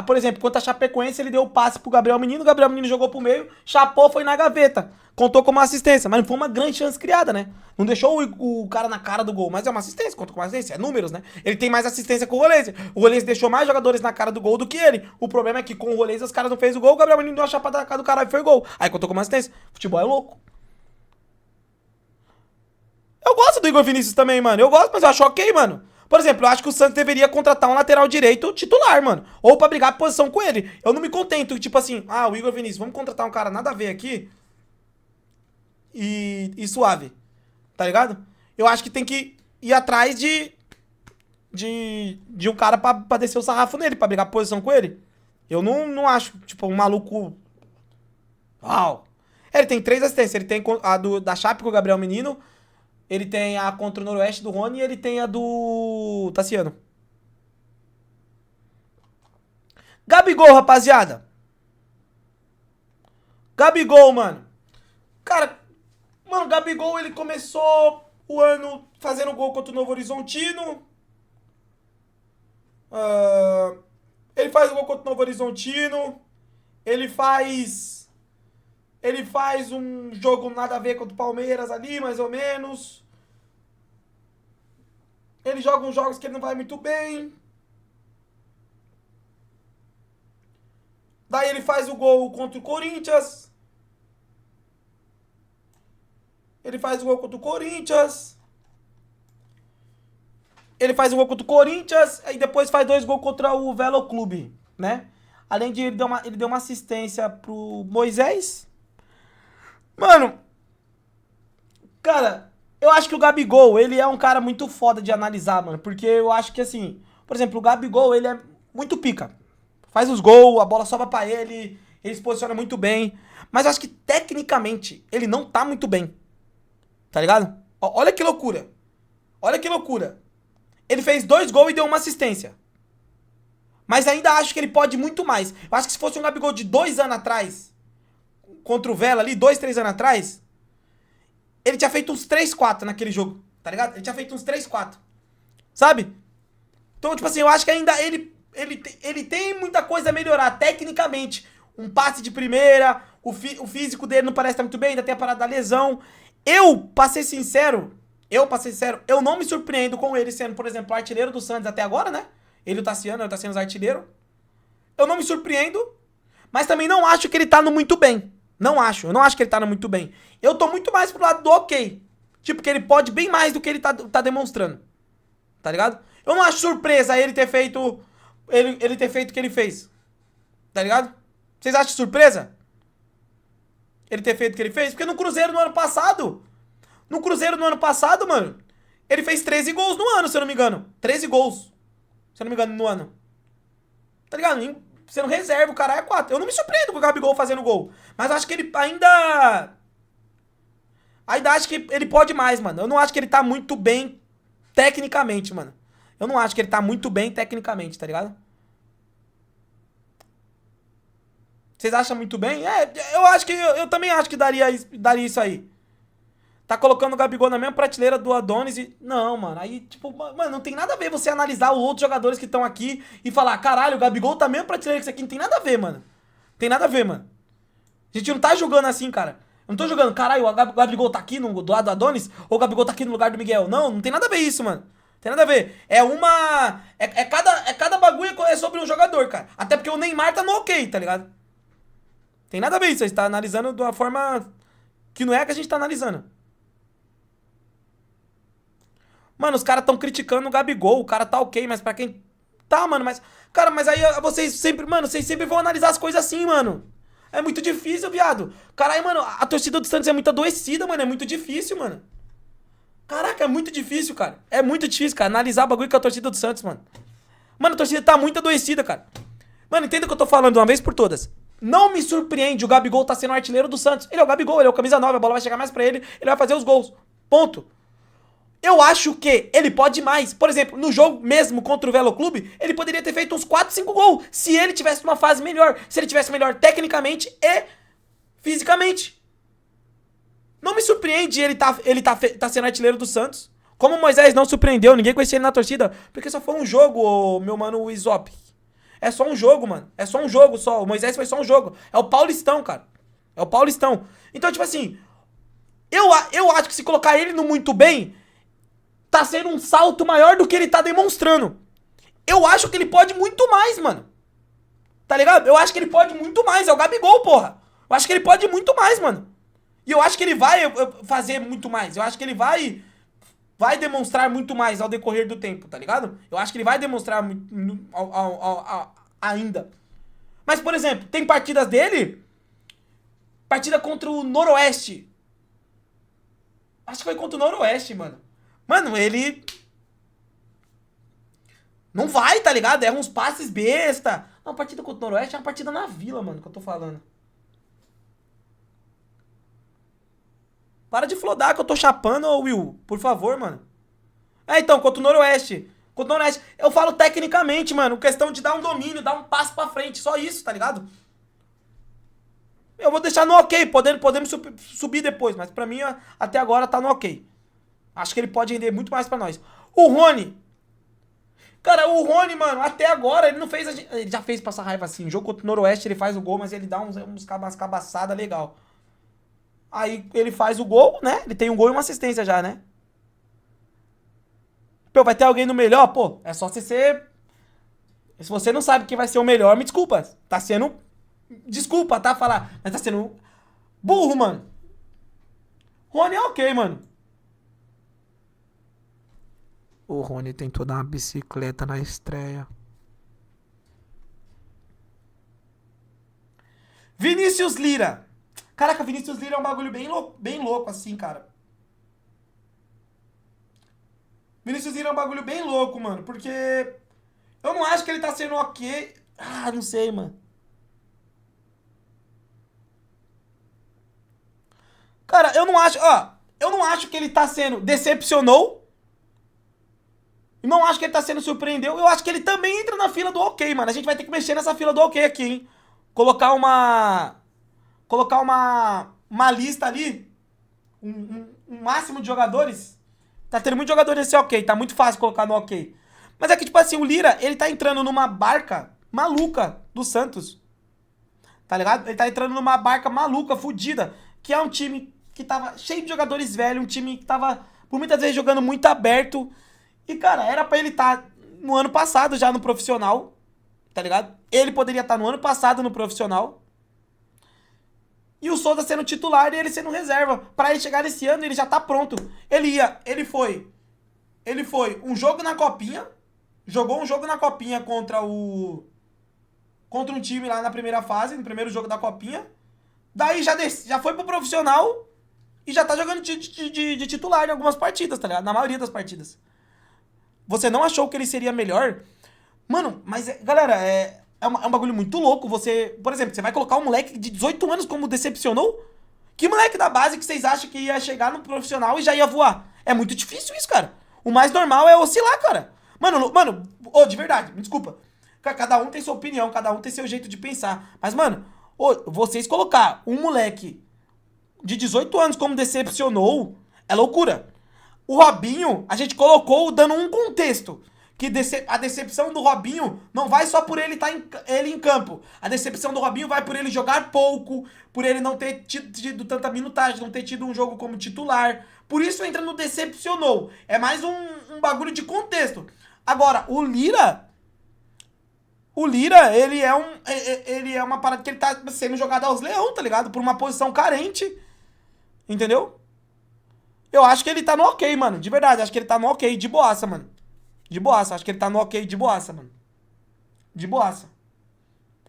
por exemplo, contra a Chapecoense, ele deu o passe pro Gabriel Menino. O Gabriel Menino jogou pro meio, chapou, foi na gaveta. Contou como assistência, mas não foi uma grande chance criada, né? Não deixou o cara na cara do gol, mas é uma assistência, contou como assistência, é números, né? Ele tem mais assistência que o Roleze. O Roleze deixou mais jogadores na cara do gol do que ele. O problema é que com o Roleze os caras não fez o gol, o Gabriel Menino deu uma chapada na cara do caralho e foi gol. Aí contou como assistência. Futebol é louco. Eu gosto do Igor Vinícius também, mano. Eu gosto, mas eu acho ok, mano. Por exemplo, eu acho que o Santos deveria contratar um lateral direito titular, mano. Ou pra brigar a posição com ele. Eu não me contento, tipo assim, o Igor Vinícius, vamos contratar um cara nada a ver aqui. E suave. Tá ligado? Eu acho que tem que ir atrás de um cara pra descer o sarrafo nele, pra brigar a posição com ele. Eu não acho, tipo, um maluco... Uau! Ele tem 3 assistências. Ele tem a da Chape com o Gabriel Menino... Ele tem a contra o Noroeste do Rony e ele tem a do Tassiano. Gabigol, rapaziada. Gabigol, mano. Cara, mano, Gabigol, ele começou o ano fazendo gol contra o Novo Horizontino. Ele faz o gol contra o Novo Horizontino. Ele faz um jogo nada a ver contra o Palmeiras ali, mais ou menos. Ele joga uns jogos que ele não vai muito bem. Daí ele faz o gol contra o Corinthians. Ele faz o gol contra o Corinthians. Aí depois faz 2 gols contra o Velo Clube, né? Além de ele deu uma assistência pro Moisés. Mano, cara, eu acho que o Gabigol, ele é um cara muito foda de analisar, mano. Porque eu acho que, assim, por exemplo, o Gabigol, ele é muito pica. Faz os gols, a bola sobra pra ele se posiciona muito bem. Mas eu acho que, tecnicamente, ele não tá muito bem. Tá ligado? Olha que loucura. Ele fez 2 gols e deu uma assistência. Mas ainda acho que ele pode muito mais. Eu acho que se fosse um Gabigol de 2 anos atrás... Contra o Vela ali, 2, 3 anos atrás, ele tinha feito uns 3, 4 naquele jogo, tá ligado? Ele tinha feito uns 3, 4, sabe? Então, tipo assim, eu acho que ainda ele tem muita coisa a melhorar, tecnicamente. Um passe de primeira, o físico dele não parece estar muito bem, ainda tem a parada da lesão. Pra ser sincero, eu não me surpreendo com ele sendo, por exemplo, o artilheiro do Santos até agora, né? Ele e o Tassiano os artilheiros. Eu não me surpreendo, mas também não acho que ele tá no muito bem. Eu não acho que ele tá no muito bem. Eu tô muito mais pro lado do ok. Tipo, que ele pode bem mais do que ele tá demonstrando. Tá ligado? Eu não acho surpresa ele ter feito... Ele ter feito o que ele fez. Tá ligado? Vocês acham surpresa? Ele ter feito o que ele fez? Porque no Cruzeiro no ano passado... mano... Ele fez 13 gols no ano, se eu não me engano. 13 gols. Se eu não me engano, no ano. Tá ligado? Você não reserva, o cara é 4. Eu não me surpreendo com o Gabigol fazendo gol. Mas eu acho que ele ainda acho que ele pode mais, mano. Eu não acho que ele tá muito bem tecnicamente, mano. Tá ligado? Vocês acham muito bem? Eu acho que... Eu também acho que daria isso aí. Tá colocando o Gabigol na mesma prateleira do Adonis e... Não, mano. Aí, tipo... Mano, não tem nada a ver você analisar os outros jogadores que estão aqui e falar... Caralho, o Gabigol tá na mesma prateleira que isso aqui. Não tem nada a ver, mano. A gente não tá jogando assim, cara. Eu não tô jogando, caralho, o Gabigol tá aqui do lado do Adonis, ou o Gabigol tá aqui no lugar do Miguel. Não tem nada a ver isso, mano. Tem nada a ver. Cada bagulho é sobre um jogador, cara. Até porque o Neymar tá no ok, tá ligado? Tem nada a ver isso. A gente tá analisando de uma forma que não é a que a gente tá analisando. Mano, os caras tão criticando o Gabigol. O cara tá ok, mas pra quem... Tá, mano, mas... Cara, mas aí vocês sempre... Mano, vocês sempre vão analisar as coisas assim, mano. É muito difícil, viado. Caralho, mano, a torcida do Santos é muito adoecida, mano. É muito difícil, mano. Caraca, é muito difícil, cara. É muito difícil, cara, analisar o bagulho com a torcida do Santos, mano. Mano, a torcida tá muito adoecida, cara. Mano, entenda o que eu tô falando de uma vez por todas. Não me surpreende o Gabigol tá sendo o artilheiro do Santos. Ele é o Gabigol, ele é o camisa 9, a bola vai chegar mais pra ele, ele vai fazer os gols. Ponto. Eu acho que ele pode mais. Por exemplo, no jogo mesmo contra o Velo Clube, ele poderia ter feito uns 4, 5 gols. Se ele tivesse uma fase melhor. Se ele tivesse melhor tecnicamente e fisicamente. Não me surpreende ele tá sendo artilheiro do Santos. Como o Moisés não surpreendeu, ninguém conhecia ele na torcida. Porque só foi um jogo, meu mano Isop. É só um jogo, mano. É só um jogo só. O Moisés foi só um jogo. É o Paulistão, cara. É o Paulistão. Então, tipo assim, eu acho que se colocar ele no muito bem, tá sendo um salto maior do que ele tá demonstrando. Eu acho que ele pode muito mais, mano. Tá ligado? Eu acho que ele pode muito mais. É o Gabigol, porra. Eu acho que ele pode muito mais, mano. E eu acho que ele vai fazer muito mais. Eu acho que ele vai demonstrar muito mais ao decorrer do tempo, tá ligado? Eu acho que ele vai demonstrar ainda. Mas, por exemplo, tem partidas dele... Partida contra o Noroeste. Acho que foi contra o Noroeste, mano. Mano, ele... Não vai, tá ligado? Erra uns passes besta. Não, partida contra o Noroeste é uma partida na Vila, mano, que eu tô falando. Para de flodar que eu tô chapando, ô Will. Por favor, mano. Então, contra o Noroeste. Contra o Noroeste. Eu falo tecnicamente, mano. Questão de dar um domínio, dar um passo pra frente. Só isso, tá ligado? Eu vou deixar no ok. Podemos subir depois. Mas pra mim, até agora, tá no ok. Acho que ele pode render muito mais pra nós. O Rony. Cara, o Rony, mano, até agora, ele não fez... Ele já fez passar raiva assim. Jogo contra o Noroeste, ele faz o gol, mas ele dá umas cabaçadas legal. Aí ele faz o gol, né? Ele tem um gol e uma assistência já, né? Pô, vai ter alguém no melhor? Pô, é só você ser... Se você não sabe quem vai ser o melhor, me desculpa. Tá sendo... Desculpa, tá? Falar. Mas tá sendo... burro, mano. Rony é ok, mano. O Rony tentou dar uma bicicleta na estreia. Vinícius Lira. Caraca, Vinícius Lira é um bagulho bem louco assim, cara. Vinícius Lira é um bagulho bem louco, mano. Porque eu não acho que ele tá sendo ok. Ah, não sei, mano. Cara, eu não acho... eu não acho que ele tá sendo... Decepcionou. Não acho que ele tá sendo surpreendeu. Eu acho que ele também entra na fila do ok, mano. A gente vai ter que mexer nessa fila do ok aqui, hein. Colocar uma lista ali. Um máximo de jogadores. Tá tendo muito jogador nesse ok. Tá muito fácil colocar no ok. Mas é que, tipo assim, o Lira, ele tá entrando numa barca maluca do Santos. Tá ligado? Ele tá entrando numa barca maluca, fodida. Que é um time que tava cheio de jogadores velhos. Um time que tava, por muitas vezes, jogando muito aberto. E, cara, era pra ele estar no ano passado já no profissional. Tá ligado? Ele poderia estar no ano passado no profissional. E o Souza sendo titular e ele sendo reserva. Pra ele chegar nesse ano, ele já tá pronto. Ele foi um jogo na Copinha. Jogou um jogo na Copinha contra um time lá na primeira fase, no primeiro jogo da Copinha. Daí já foi pro profissional e já tá jogando de titular em algumas partidas, tá ligado? Na maioria das partidas. Você não achou que ele seria melhor? Mano, mas, galera, é um bagulho muito louco. Você, por exemplo, você vai colocar um moleque de 18 anos como decepcionou? Que moleque da base que vocês acham que ia chegar no profissional e já ia voar? É muito difícil isso, cara. O mais normal é oscilar, cara. Mano, de verdade, me desculpa. Cada um tem sua opinião, cada um tem seu jeito de pensar. Mas, mano, vocês colocar um moleque de 18 anos como decepcionou é loucura. O Robinho, a gente colocou dando um contexto. que a decepção do Robinho não vai só por ele estar ele em campo. A decepção do Robinho vai por ele jogar pouco, por ele não ter tido tanta minutagem, não ter tido um jogo como titular. Por isso entra no decepcionou. É mais um bagulho de contexto. Agora, o Lira, ele é uma parada que ele tá sendo jogado aos leão, tá ligado? Por uma posição carente. Entendeu? Eu acho que ele tá no ok, mano. De verdade, acho que ele tá no ok, de boaça, mano. De boaça, acho que ele tá no ok de boaça, mano. De boaça.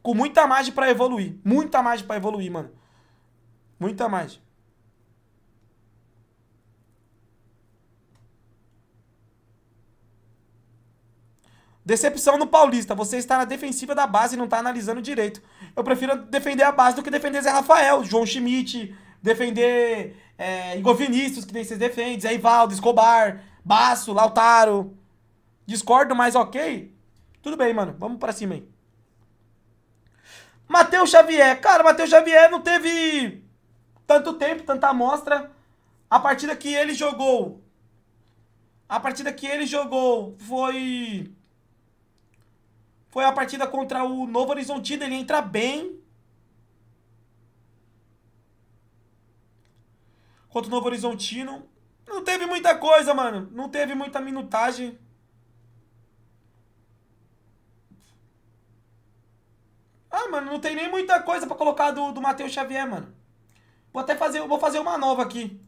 Com muita margem pra evoluir. Muita margem pra evoluir, mano. Muita margem. Decepção no Paulista. Você está na defensiva da base e não tá analisando direito. Eu prefiro defender a base do que defender Zé Rafael, João Schmidt, defender Igor Vinícius, que nem vocês defendem, Zé Ivaldo, Escobar, Basso, Lautaro. Discordo, mas ok. Tudo bem, mano. Vamos pra cima aí. Matheus Xavier. Cara, Matheus Xavier não teve tanto tempo, tanta amostra. A partida que ele jogou foi a partida contra o Novo Horizontino. Ele entra bem. Contra o Novo Horizontino. Não teve muita coisa, mano. Não teve muita minutagem. Ah, mano, não tem nem muita coisa pra colocar do Matheus Xavier, mano. Vou fazer uma nova aqui.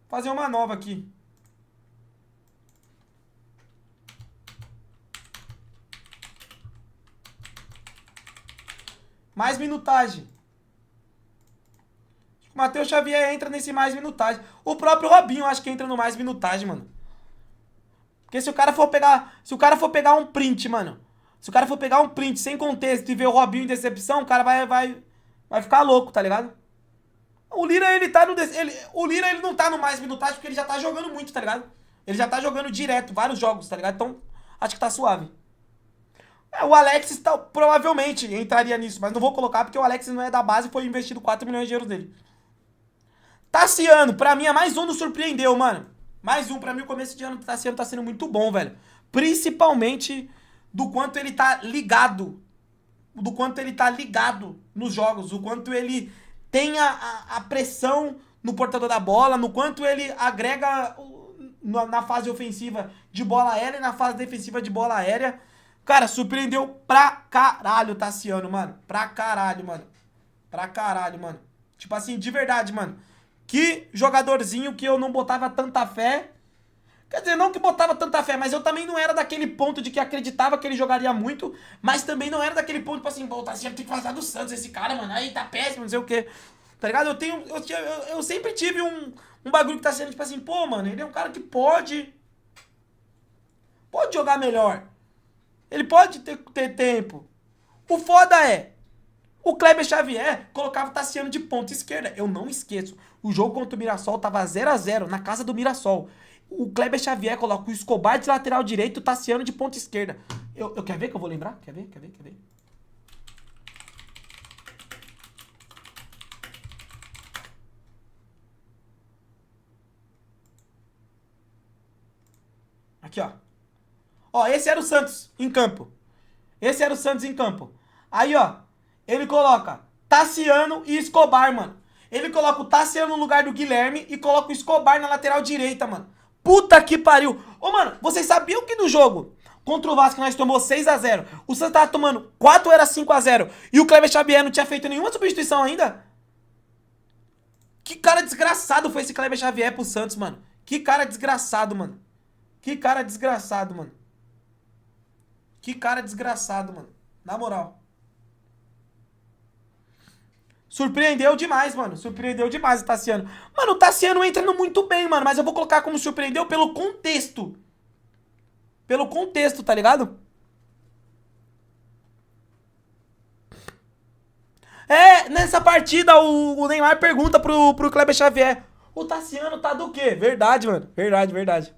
Fazer uma nova aqui. Mais minutagem. O Matheus Xavier entra nesse mais minutagem. O próprio Robinho acho que entra no mais minutagem, mano. Porque se o cara for pegar um print, mano. Se o cara for pegar um print sem contexto e ver o Robinho em decepção, o cara vai ficar louco, tá ligado? O Lira, ele tá no... o Lira, ele não tá no mais minutagem porque ele já tá jogando muito, tá ligado? Ele já tá jogando direto, vários jogos, tá ligado? Então, acho que tá suave. O Alexis provavelmente entraria nisso, mas não vou colocar porque o Alexis não é da base e foi investido 4 milhões de euros dele. Tassiano, pra mim é mais um do surpreendeu, mano. Mais um, pra mim o começo de ano do Tassiano tá sendo muito bom, velho. Principalmente do quanto ele tá ligado. Do quanto ele tá ligado nos jogos. O quanto ele tem a pressão no portador da bola. No quanto ele agrega na fase ofensiva de bola aérea e na fase defensiva de bola aérea. Cara, surpreendeu pra caralho o Tassiano, mano. Pra caralho, mano. Pra caralho, mano. Tipo assim, de verdade, mano. Que jogadorzinho que eu não botava tanta fé. Quer dizer, não que botava tanta fé, mas eu também não era daquele ponto de que acreditava que ele jogaria muito, mas também não era daquele ponto, tipo assim, pô, o Tassiano tem que fazer do Santos, esse cara, mano, aí tá péssimo, não sei o quê. Tá ligado? Eu sempre tive um bagulho que tá sendo, tipo assim, pô, mano, ele é um cara que pode jogar melhor. Ele pode ter tempo. O foda é, o Kleber Xavier colocava o Tassiano de ponta esquerda. Eu não esqueço. O jogo contra o Mirassol tava 0x0 na casa do Mirassol. O Kleber Xavier coloca o Escobar de lateral direito e o Tassiano de ponta esquerda. Eu quer ver que eu vou lembrar? Quer ver? Aqui, ó. Ó, esse era o Santos em campo. Aí, ó, ele coloca Tassiano e Escobar, mano. Ele coloca o Tassiano no lugar do Guilherme e coloca o Escobar na lateral direita, mano. Puta que pariu. Ô, mano, vocês sabiam que no jogo contra o Vasco nós tomou 6x0, o Santos tava tomando 4 era 5x0 e o Kleber Xavier não tinha feito nenhuma substituição ainda? Que cara desgraçado foi esse Kleber Xavier pro Santos, mano. Que cara desgraçado, mano. Na moral. Surpreendeu demais, mano. Surpreendeu demais o Tassiano. Mano, o Tassiano entrando muito bem, mano. Mas eu vou colocar como surpreendeu pelo contexto. Pelo contexto, tá ligado? Nessa partida o Neymar pergunta pro Kleber Xavier: o Tassiano tá do quê? Verdade, mano. Verdade.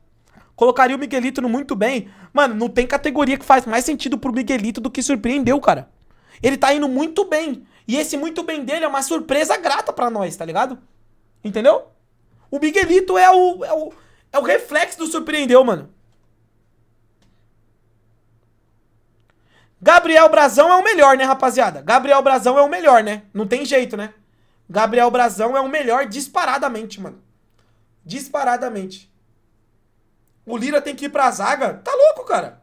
Colocaria o Miguelito no muito bem. Mano, não tem categoria que faz mais sentido pro Miguelito do que surpreendeu, cara. Ele tá indo muito bem. E esse muito bem dele é uma surpresa grata pra nós, tá ligado? Entendeu? O Miguelito é É o reflexo do surpreendeu, mano. Gabriel Brazão é o melhor, né, rapaziada? Gabriel Brazão é o melhor, né? Não tem jeito, né? Gabriel Brazão é o melhor disparadamente, mano. Disparadamente. O Lira tem que ir pra zaga? Tá louco, cara.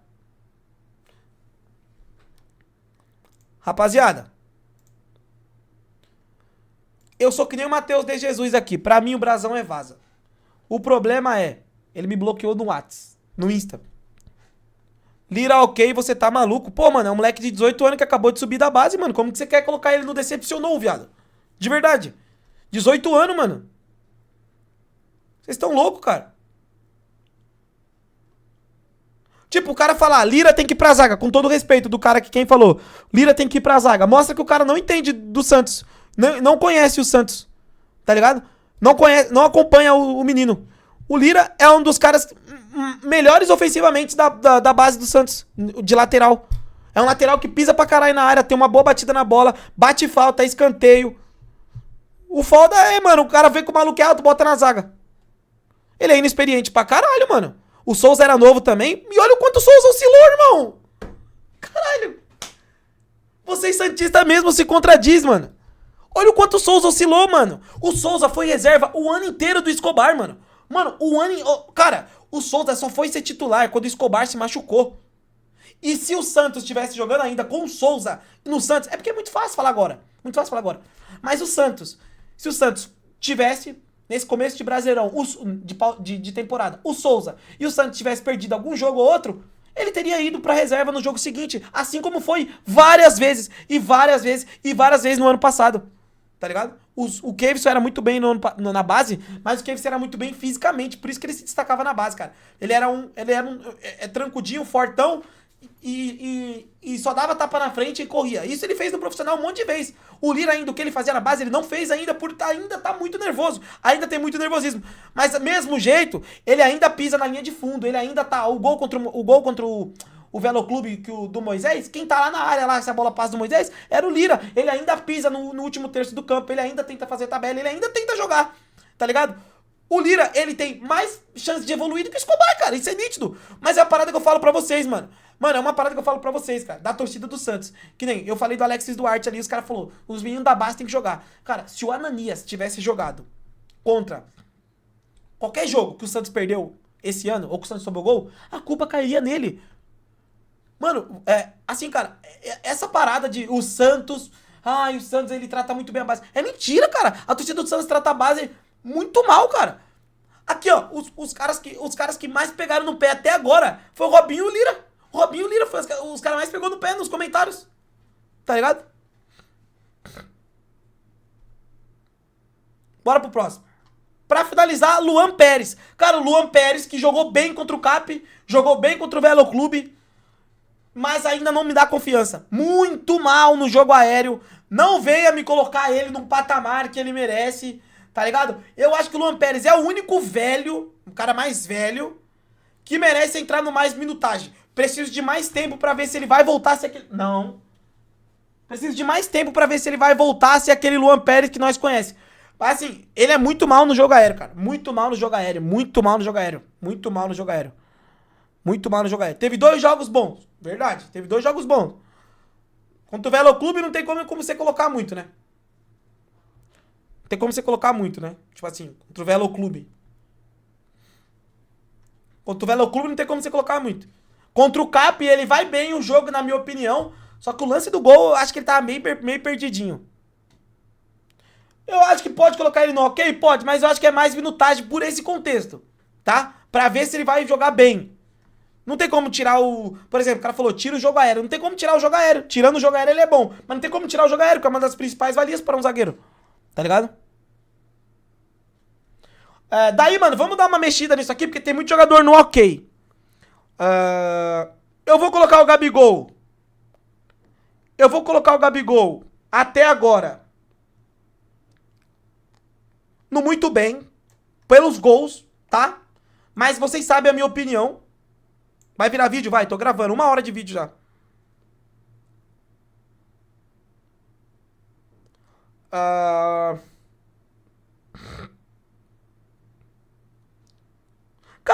Rapaziada. Eu sou que nem o Matheus de Jesus aqui. Pra mim, o Brazão é vaza. O problema é, ele me bloqueou no Whats, no Insta. Lira, ok, você tá maluco? Pô, mano, é um moleque de 18 anos que acabou de subir da base, mano. Como que você quer colocar ele no decepcionou, viado? De verdade. 18 anos, mano. Vocês estão loucos, cara. Tipo, o cara falar, Lira tem que ir pra zaga, com todo o respeito do cara que quem falou, Lira tem que ir pra zaga. Mostra que o cara não entende do Santos. Não conhece o Santos. Tá ligado? Não conhece, não acompanha o menino. O Lira é um dos caras melhores ofensivamente da base do Santos, de lateral. É um lateral que pisa pra caralho na área, tem uma boa batida na bola, bate falta, é escanteio. O foda é, mano, o cara vê que o maluco é alto, bota na zaga. Ele é inexperiente pra caralho, mano. O Souza era novo também, e olha o quanto o Souza oscilou, irmão. Caralho. Vocês santistas mesmo se contradiz, mano. Olha o quanto o Souza oscilou, mano. O Souza foi reserva o ano inteiro do Escobar, mano. Mano, cara, o Souza só foi ser titular quando o Escobar se machucou. E se o Santos estivesse jogando ainda com o Souza no Santos... É porque é muito fácil falar agora. Muito fácil falar agora. Mas o Santos... Se o Santos tivesse, nesse começo de Brasileirão, de temporada, o Souza e o Santos tivesse perdido algum jogo ou outro, ele teria ido pra reserva no jogo seguinte. Assim como foi várias vezes. E várias vezes. E várias vezes no ano passado. Tá ligado? O Kevson era muito bem na base, mas o Kevson era muito bem fisicamente, por isso que ele se destacava na base, cara. Ele era um trancudinho, fortão e só dava tapa na frente e corria. Isso ele fez no profissional um monte de vezes. O Lira ainda, o que ele fazia na base, ele não fez ainda, porque ainda tá muito nervoso. Ainda tem muito nervosismo. Mas, mesmo jeito, ele ainda pisa na linha de fundo, ele ainda tá... O gol contra o Velo Clube do Moisés, quem tá lá na área, lá, se a bola passa do Moisés, era o Lira. Ele ainda pisa no último terço do campo, ele ainda tenta fazer tabela, ele ainda tenta jogar, tá ligado? O Lira, ele tem mais chance de evoluir do que o Escobar, cara, isso é nítido. Mas é a parada que eu falo pra vocês, mano. Mano, é uma parada que eu falo pra vocês, cara, da torcida do Santos. Que nem, eu falei do Alexis Duarte ali, os caras falaram, os meninos da base tem que jogar. Cara, se o Ananias tivesse jogado contra qualquer jogo que o Santos perdeu esse ano, ou que o Santos tomou gol, a culpa cairia nele. Mano, assim, cara, essa parada de o Santos... Ai, o Santos, ele trata muito bem a base. É mentira, cara. A torcida do Santos trata a base muito mal, cara. Aqui, ó, os caras que mais pegaram no pé até agora foi o Robinho e o Lira. O Robinho e o Lira foi os caras mais pegou no pé nos comentários. Tá ligado? Bora pro próximo. Pra finalizar, Luan Pérez. Cara, o Luan Pérez, que jogou bem contra o CAP, jogou bem contra o Velo Clube, mas ainda não me dá confiança. Muito mal no jogo aéreo. Não venha me colocar ele num patamar que ele merece, tá ligado? Eu acho que o Luan Pérez é o único velho, o cara mais velho, que merece entrar no mais minutagem. Preciso de mais tempo pra ver se ele vai voltar a ser aquele... Não. Preciso de mais tempo pra ver se ele vai voltar a ser aquele Luan Pérez que nós conhecemos. Mas assim, ele é muito mal no jogo aéreo, cara. Muito mal no jogo aéreo. Muito mal no jogo aéreo. Muito mal no jogo aéreo. Muito mal no jogo aéreo. Teve 2 jogos bons. Verdade. Teve 2 jogos bons. Contra o Velo Clube não tem como você colocar muito, né? Não tem como você colocar muito, né? Tipo assim, contra o Velo Clube. Contra o Velo Clube não tem como você colocar muito. Contra o Cap, ele vai bem o jogo, na minha opinião. Só que o lance do gol, eu acho que ele tava meio perdidinho. Eu acho que pode colocar ele no ok? Pode, mas eu acho que é mais minutagem por esse contexto, tá? Pra ver se ele vai jogar bem. Não tem como tirar o... Por exemplo, o cara falou, tira o jogo aéreo. Não tem como tirar o jogo aéreo. Tirando o jogo aéreo, ele é bom. Mas não tem como tirar o jogo aéreo, que é uma das principais valias para um zagueiro. Tá ligado? Daí, mano, vamos dar uma mexida nisso aqui, porque tem muito jogador no ok. Eu vou colocar o Gabigol. Eu vou colocar o Gabigol até agora no muito bem, pelos gols, tá? Mas vocês sabem a minha opinião. Vai virar vídeo? Vai, tô gravando. 1 hora de vídeo já.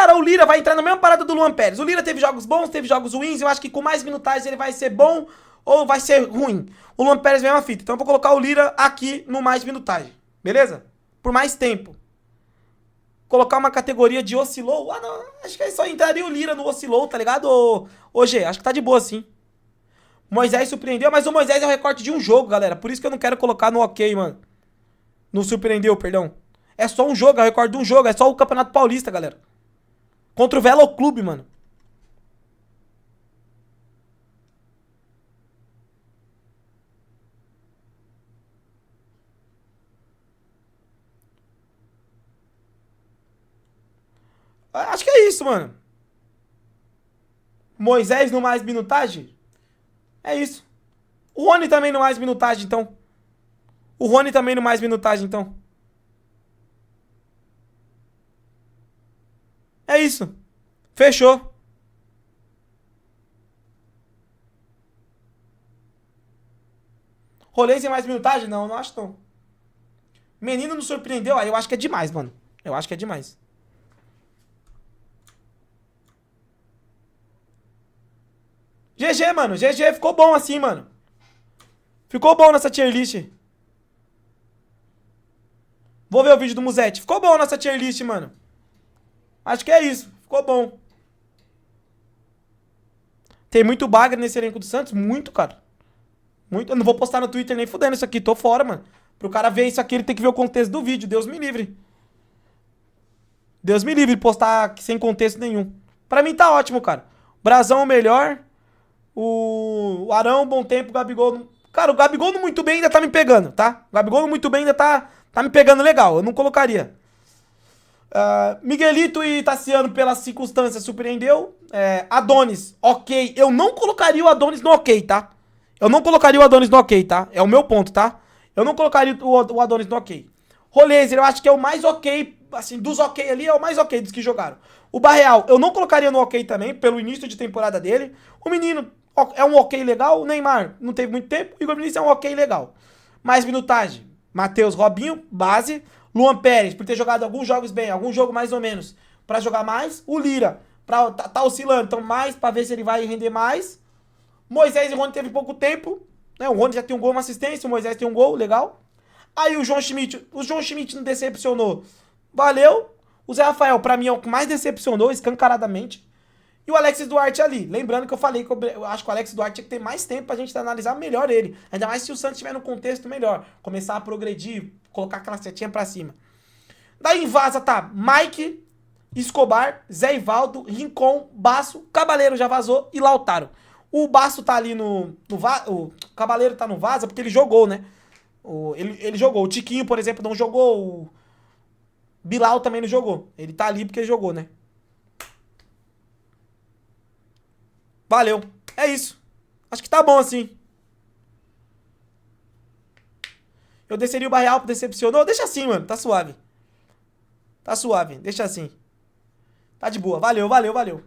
Cara, o Lira vai entrar na mesma parada do Luan Pérez. O Lira teve jogos bons, teve jogos ruins. Eu acho que com mais minutagens ele vai ser bom ou vai ser ruim. O Luan Pérez é a mesma fita. Então eu vou colocar o Lira aqui no mais minutagem. Beleza? Por mais tempo. Colocar uma categoria de oscilou. Ah, não. Acho que aí só entraria o Lira no oscilou, tá ligado? Ô G, acho que tá de boa sim. Moisés surpreendeu, mas o Moisés é o recorte de um jogo, galera. Por isso que eu não quero colocar no ok, mano. No surpreendeu, perdão. É só um jogo, é o recorde de um jogo. É só o Campeonato Paulista, galera. Contra o Velo Clube, mano. Acho que é isso, mano. Moisés no mais minutagem? É isso. O Rony também no mais minutagem, então. O Rony também no mais minutagem, então. É isso. Fechou. Rolês em mais minutagem? Não, não acho não. Menino nos surpreendeu? Aí eu acho que é demais, mano. Eu acho que é demais. GG, mano. GG. Ficou bom assim, mano. Ficou bom nessa tier list. Vou ver o vídeo do Musete. Ficou bom nessa tier list, mano. Acho que é isso. Ficou bom. Tem muito bagre nesse elenco do Santos? Muito, cara. Muito. Eu não vou postar no Twitter nem fudendo isso aqui. Tô fora, mano. Pro cara ver isso aqui, ele tem que ver o contexto do vídeo. Deus me livre. Deus me livre de postar sem contexto nenhum. Pra mim tá ótimo, cara. Brasão o melhor. O Arão, bom tempo. O Gabigol... Cara, o Gabigol no muito bem ainda tá me pegando, tá? O Gabigol no muito bem ainda tá me pegando legal. Eu não colocaria. Miguelito e Tassiano, pelas circunstâncias, surpreendeu. Adonis, ok. Eu não colocaria o Adonis no ok, tá? Eu não colocaria o Adonis no ok, tá? É o meu ponto, tá? Eu não colocaria o Adonis no ok. Rolezer, eu acho que é o mais ok, assim, dos ok ali, é o mais ok dos que jogaram. O Barreal, eu não colocaria no ok também, pelo início de temporada dele. O menino é um ok legal. O Neymar não teve muito tempo. O Igor Vinícius é um ok legal. Mais minutagem. Matheus, Robinho, base. Luan Pérez, por ter jogado alguns jogos bem, algum jogo mais ou menos, pra jogar mais. O Lira, tá oscilando, então mais pra ver se ele vai render mais. Moisés e o Rony teve pouco tempo, né? O Rony já tem um gol, uma assistência, o Moisés tem um gol, legal. Aí o João Schmidt não decepcionou, valeu. O Zé Rafael, pra mim, é o que mais decepcionou, escancaradamente. E o Alexis Duarte ali. Lembrando que eu falei que eu acho que o Alexis Duarte tinha que ter mais tempo pra gente analisar melhor ele. Ainda mais se o Santos estiver no contexto melhor. Começar a progredir, colocar aquela setinha pra cima. Daí em vaza tá Mike, Escobar, Zé Ivaldo, Rincon, Basso, Cabaleiro já vazou e Lautaro. O Basso tá ali o Cabaleiro tá no vaza porque ele jogou, né? Ele jogou. O Tiquinho, por exemplo, não jogou. O Bilal também não jogou. Ele tá ali porque ele jogou, né? Valeu. É isso. Acho que tá bom assim. Eu desceria o Barreal, decepcionou. Deixa assim, mano. Tá suave. Tá suave. Deixa assim. Tá de boa. Valeu, valeu, valeu.